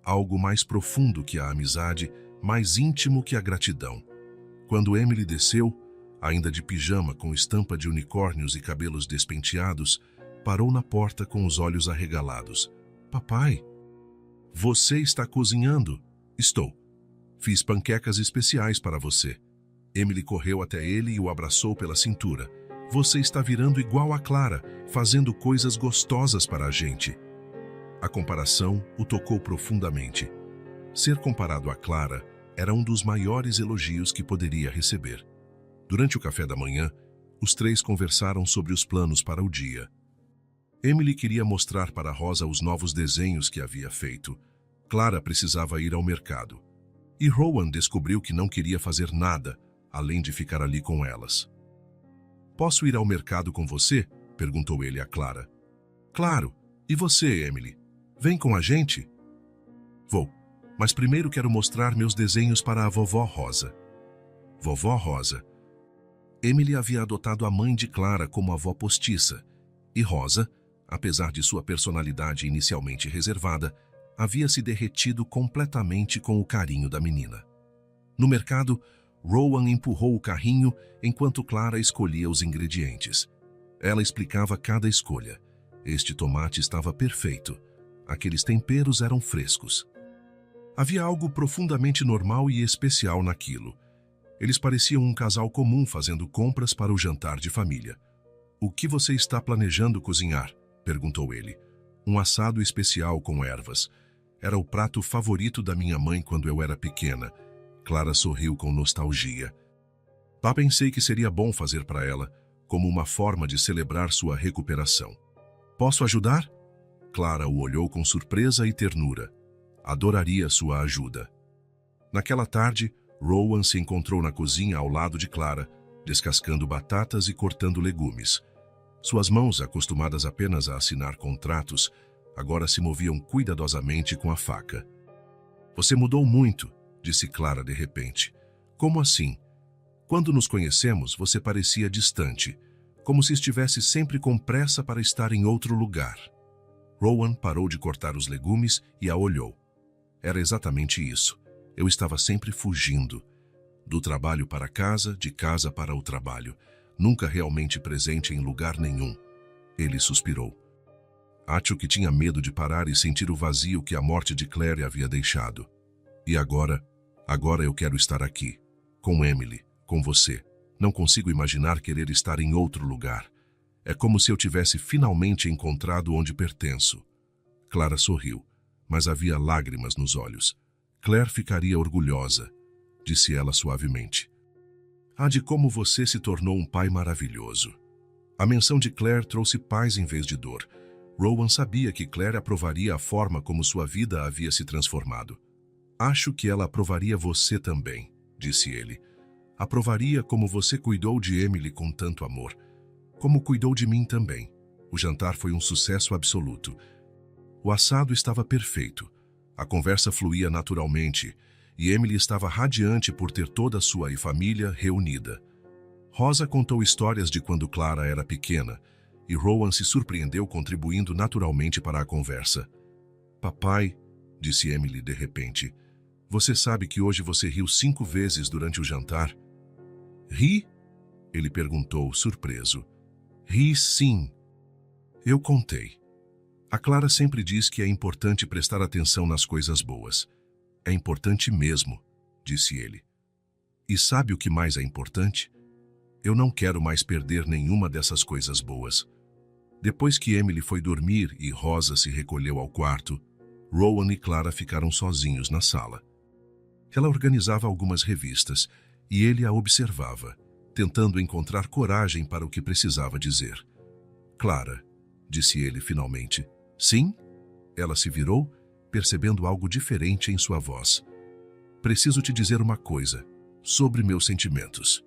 algo mais profundo que a amizade, mais íntimo que a gratidão. Quando Emily desceu, ainda de pijama com estampa de unicórnios e cabelos despenteados, parou na porta com os olhos arregalados. Papai, você está cozinhando? Estou. Fiz panquecas especiais para você. Emily correu até ele e o abraçou pela cintura. Você está virando igual a Clara, fazendo coisas gostosas para a gente. A comparação o tocou profundamente. Ser comparado a Clara era um dos maiores elogios que poderia receber. Durante o café da manhã, os três conversaram sobre os planos para o dia. Emily queria mostrar para Rosa os novos desenhos que havia feito. Clara precisava ir ao mercado. E Rowan descobriu que não queria fazer nada, além de ficar ali com elas. Posso ir ao mercado com você? Perguntou ele a Clara. Claro. E você, Emily? Vem com a gente? Vou. Mas primeiro quero mostrar meus desenhos para a vovó Rosa. Vovó Rosa. Emily havia adotado a mãe de Clara como avó postiça, e Rosa, apesar de sua personalidade inicialmente reservada, havia se derretido completamente com o carinho da menina. No mercado, Rowan empurrou o carrinho enquanto Clara escolhia os ingredientes. Ela explicava cada escolha. Este tomate estava perfeito. Aqueles temperos eram frescos. Havia algo profundamente normal e especial naquilo. Eles pareciam um casal comum fazendo compras para o jantar de família. O que você está planejando cozinhar? Perguntou ele. Um assado especial com ervas. Era o prato favorito da minha mãe quando eu era pequena. Clara sorriu com nostalgia. Pensei que seria bom fazer para ela, como uma forma de celebrar sua recuperação. Posso ajudar? Clara o olhou com surpresa e ternura. Adoraria sua ajuda. Naquela tarde, Rowan se encontrou na cozinha ao lado de Clara, descascando batatas e cortando legumes. Suas mãos, acostumadas apenas a assinar contratos, agora se moviam cuidadosamente com a faca. Você mudou muito, disse Clara de repente. Como assim? Quando nos conhecemos, você parecia distante, como se estivesse sempre com pressa para estar em outro lugar. Rowan parou de cortar os legumes e a olhou. Era exatamente isso. Eu estava sempre fugindo. Do trabalho para casa, de casa para o trabalho. Nunca realmente presente em lugar nenhum. Ele suspirou. Acho que tinha medo de parar e sentir o vazio que a morte de Claire havia deixado. E agora eu quero estar aqui. Com Emily, com você. Não consigo imaginar querer estar em outro lugar. É como se eu tivesse finalmente encontrado onde pertenço. Clara sorriu, mas havia lágrimas nos olhos. Claire ficaria orgulhosa, disse ela suavemente. De como você se tornou um pai maravilhoso. A menção de Claire trouxe paz em vez de dor. Rowan sabia que Claire aprovaria a forma como sua vida havia se transformado. Acho que ela aprovaria você também, disse ele. Aprovaria como você cuidou de Emily com tanto amor. Como cuidou de mim também. O jantar foi um sucesso absoluto. O assado estava perfeito. A conversa fluía naturalmente, e Emily estava radiante por ter toda a sua família reunida. Rosa contou histórias de quando Clara era pequena, e Rowan se surpreendeu contribuindo naturalmente para a conversa. Papai, disse Emily de repente, Você sabe que hoje você riu 5 vezes durante o jantar? Ri? Ele perguntou, surpreso. Ri, sim. Eu contei. A Clara sempre diz que é importante prestar atenção nas coisas boas. É importante mesmo, disse ele. E sabe o que mais é importante? Eu não quero mais perder nenhuma dessas coisas boas. Depois que Emily foi dormir e Rosa se recolheu ao quarto, Rowan e Clara ficaram sozinhos na sala. Ela organizava algumas revistas e ele a observava, tentando encontrar coragem para o que precisava dizer. Clara, disse ele finalmente. Sim? Ela se virou, percebendo algo diferente em sua voz. Preciso te dizer uma coisa, sobre meus sentimentos.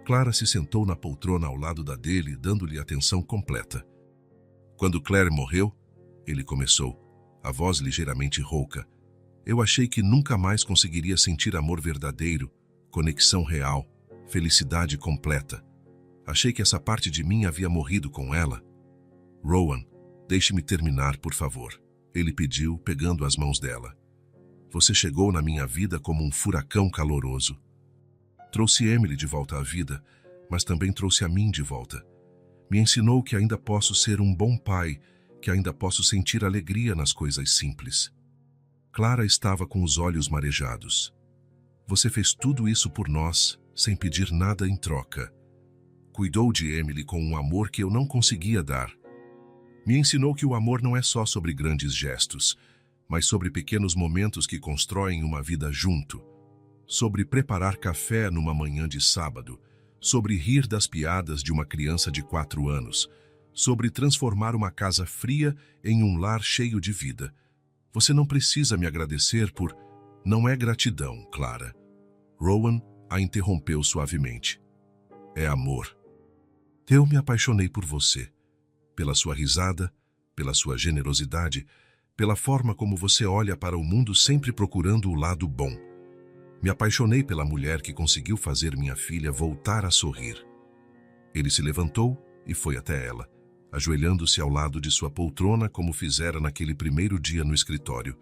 Clara se sentou na poltrona ao lado da dele, dando-lhe atenção completa. Quando Claire morreu, ele começou, a voz ligeiramente rouca. Eu achei que nunca mais conseguiria sentir amor verdadeiro, conexão real, felicidade completa. Achei que essa parte de mim havia morrido com ela. Rowan, deixe-me terminar, por favor. Ele pediu, pegando as mãos dela. Você chegou na minha vida como um furacão caloroso. Trouxe Emily de volta à vida, mas também trouxe a mim de volta. Me ensinou que ainda posso ser um bom pai, que ainda posso sentir alegria nas coisas simples. Clara estava com os olhos marejados. Você fez tudo isso por nós, sem pedir nada em troca. Cuidou de Emily com um amor que eu não conseguia dar. Me ensinou que o amor não é só sobre grandes gestos, mas sobre pequenos momentos que constroem uma vida junto. Sobre preparar café numa manhã de sábado, sobre rir das piadas de uma criança de 4 anos, sobre transformar uma casa fria em um lar cheio de vida. Você não precisa me agradecer por... Não é gratidão, Clara. Rowan a interrompeu suavemente. É amor. Eu me apaixonei por você. Pela sua risada, pela sua generosidade, pela forma como você olha para o mundo sempre procurando o lado bom. Me apaixonei pela mulher que conseguiu fazer minha filha voltar a sorrir. Ele se levantou e foi até ela, ajoelhando-se ao lado de sua poltrona como fizera naquele primeiro dia no escritório,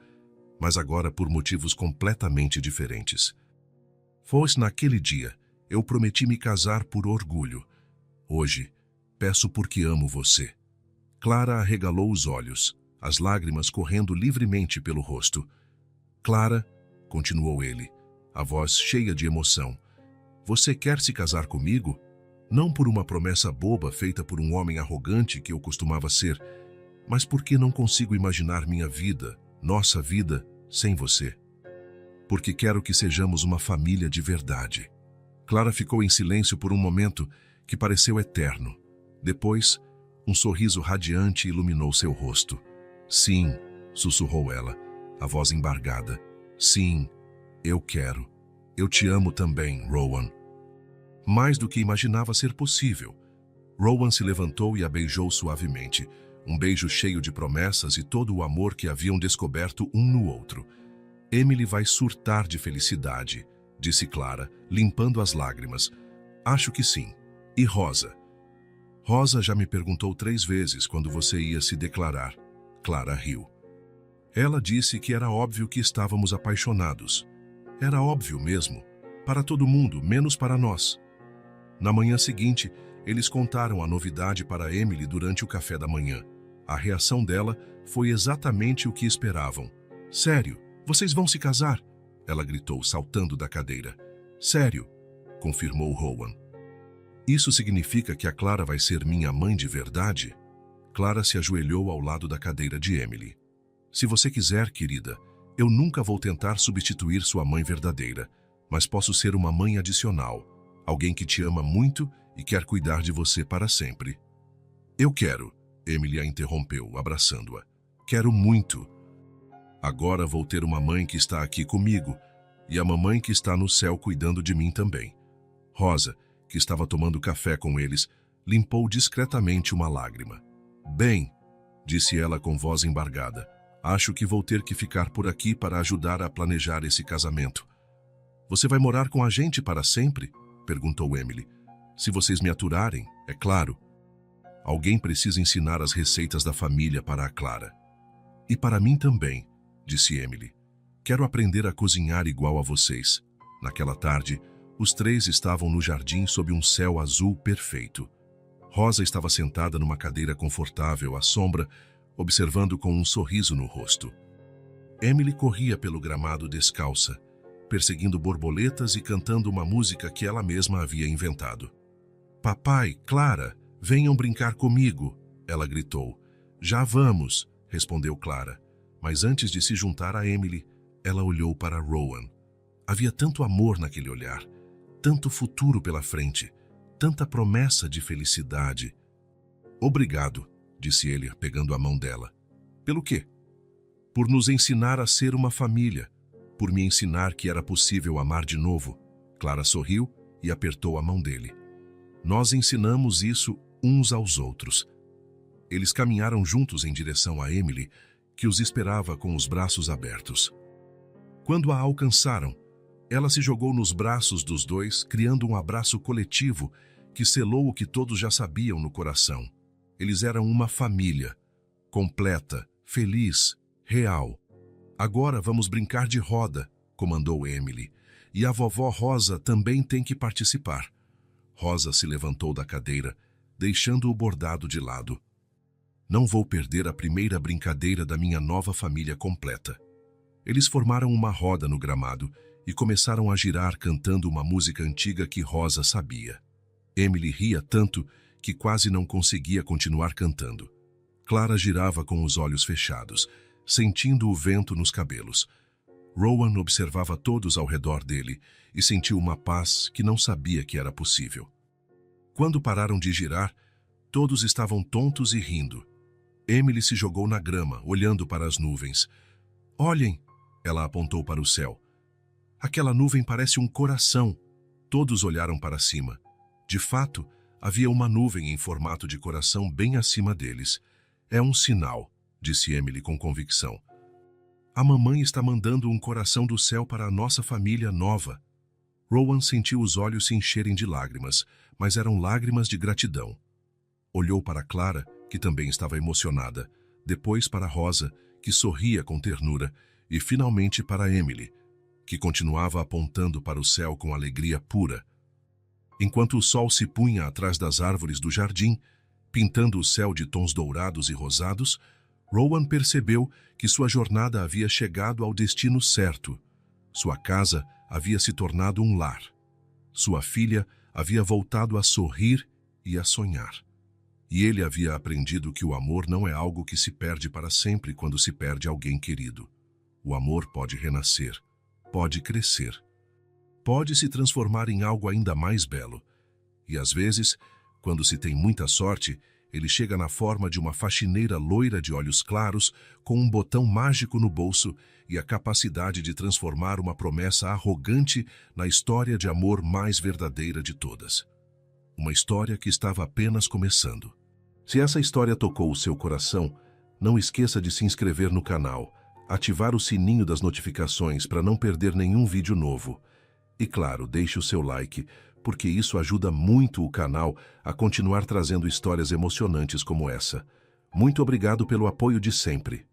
mas agora por motivos completamente diferentes. Foi naquele dia, eu prometi me casar por orgulho. Hoje, peço porque amo você. Clara arregalou os olhos, as lágrimas correndo livremente pelo rosto. Clara, continuou ele, a voz cheia de emoção, você quer se casar comigo? Não por uma promessa boba feita por um homem arrogante que eu costumava ser, mas porque não consigo imaginar minha vida, nossa vida, sem você. Porque quero que sejamos uma família de verdade. Clara ficou em silêncio por um momento que pareceu eterno. Depois, um sorriso radiante iluminou seu rosto. Sim, sussurrou ela, a voz embargada. Sim, eu quero. Eu te amo também, Rowan. Mais do que imaginava ser possível. Rowan se levantou e a beijou suavemente, um beijo cheio de promessas e todo o amor que haviam descoberto um no outro. Emily vai surtar de felicidade, disse Clara, limpando as lágrimas. Acho que sim. E Rosa? Rosa já me perguntou 3 vezes quando você ia se declarar. Clara riu. Ela disse que era óbvio que estávamos apaixonados. Era óbvio mesmo, para todo mundo, menos para nós. Na manhã seguinte, eles contaram a novidade para Emily durante o café da manhã. A reação dela foi exatamente o que esperavam. Sério, vocês vão se casar? Ela gritou, saltando da cadeira. Sério, confirmou Rowan. Isso significa que a Clara vai ser minha mãe de verdade? Clara se ajoelhou ao lado da cadeira de Emily. Se você quiser, querida, eu nunca vou tentar substituir sua mãe verdadeira, mas posso ser uma mãe adicional, alguém que te ama muito e quer cuidar de você para sempre. Eu quero, Emily a interrompeu, abraçando-a. Quero muito. Agora vou ter uma mãe que está aqui comigo e a mamãe que está no céu cuidando de mim também. Rosa, que estava tomando café com eles, limpou discretamente uma lágrima. Bem, disse ela com voz embargada, acho que vou ter que ficar por aqui para ajudar a planejar esse casamento. Você vai morar com a gente para sempre? Perguntou Emily. Se vocês me aturarem, é claro. Alguém precisa ensinar as receitas da família para a Clara. E para mim também, disse Emily. Quero aprender a cozinhar igual a vocês. Naquela tarde, os três estavam no jardim sob um céu azul perfeito. Rosa estava sentada numa cadeira confortável à sombra, observando com um sorriso no rosto. Emily corria pelo gramado descalça, perseguindo borboletas e cantando uma música que ela mesma havia inventado. "Papai, Clara, venham brincar comigo", ela gritou. "Já vamos", respondeu Clara, mas antes de se juntar a Emily, ela olhou para Rowan. Havia tanto amor naquele olhar, tanto futuro pela frente, tanta promessa de felicidade. "Obrigado", disse ele, pegando a mão dela. "Pelo quê?" "Por nos ensinar a ser uma família, por me ensinar que era possível amar de novo." Clara sorriu e apertou a mão dele. "Nós ensinamos isso uns aos outros." Eles caminharam juntos em direção a Emily, que os esperava com os braços abertos. Quando a alcançaram, ela se jogou nos braços dos dois, criando um abraço coletivo que selou o que todos já sabiam no coração. Eles eram uma família, completa, feliz, real. "Agora vamos brincar de roda", comandou Emily, "e a vovó Rosa também tem que participar." Rosa se levantou da cadeira, deixando o bordado de lado. "Não vou perder a primeira brincadeira da minha nova família completa." Eles formaram uma roda no gramado e começaram a girar cantando uma música antiga que Rosa sabia. Emily ria tanto que quase não conseguia continuar cantando. Clara girava com os olhos fechados, sentindo o vento nos cabelos. Rowan observava todos ao redor dele e sentiu uma paz que não sabia que era possível. Quando pararam de girar, todos estavam tontos e rindo. Emily se jogou na grama, olhando para as nuvens. "Olhem!" Ela apontou para o céu. "Aquela nuvem parece um coração." Todos olharam para cima. De fato, havia uma nuvem em formato de coração bem acima deles. "É um sinal", disse Emily com convicção. "A mamãe está mandando um coração do céu para a nossa família nova." Rowan sentiu os olhos se encherem de lágrimas, mas eram lágrimas de gratidão. Olhou para Clara, que também estava emocionada, depois para Rosa, que sorria com ternura, e finalmente para Emily, que continuava apontando para o céu com alegria pura. Enquanto o sol se punha atrás das árvores do jardim, pintando o céu de tons dourados e rosados, Rowan percebeu que sua jornada havia chegado ao destino certo. Sua casa havia se tornado um lar. Sua filha havia voltado a sorrir e a sonhar. E ele havia aprendido que o amor não é algo que se perde para sempre quando se perde alguém querido. O amor pode renascer, pode crescer, pode se transformar em algo ainda mais belo. E às vezes, quando se tem muita sorte, ele chega na forma de uma faxineira loira de olhos claros, com um botão mágico no bolso e a capacidade de transformar uma promessa arrogante na história de amor mais verdadeira de todas. Uma história que estava apenas começando. Se essa história tocou o seu coração, não esqueça de se inscrever no canal, ativar o sininho das notificações para não perder nenhum vídeo novo. E claro, deixe o seu like, porque isso ajuda muito o canal a continuar trazendo histórias emocionantes como essa. Muito obrigado pelo apoio de sempre.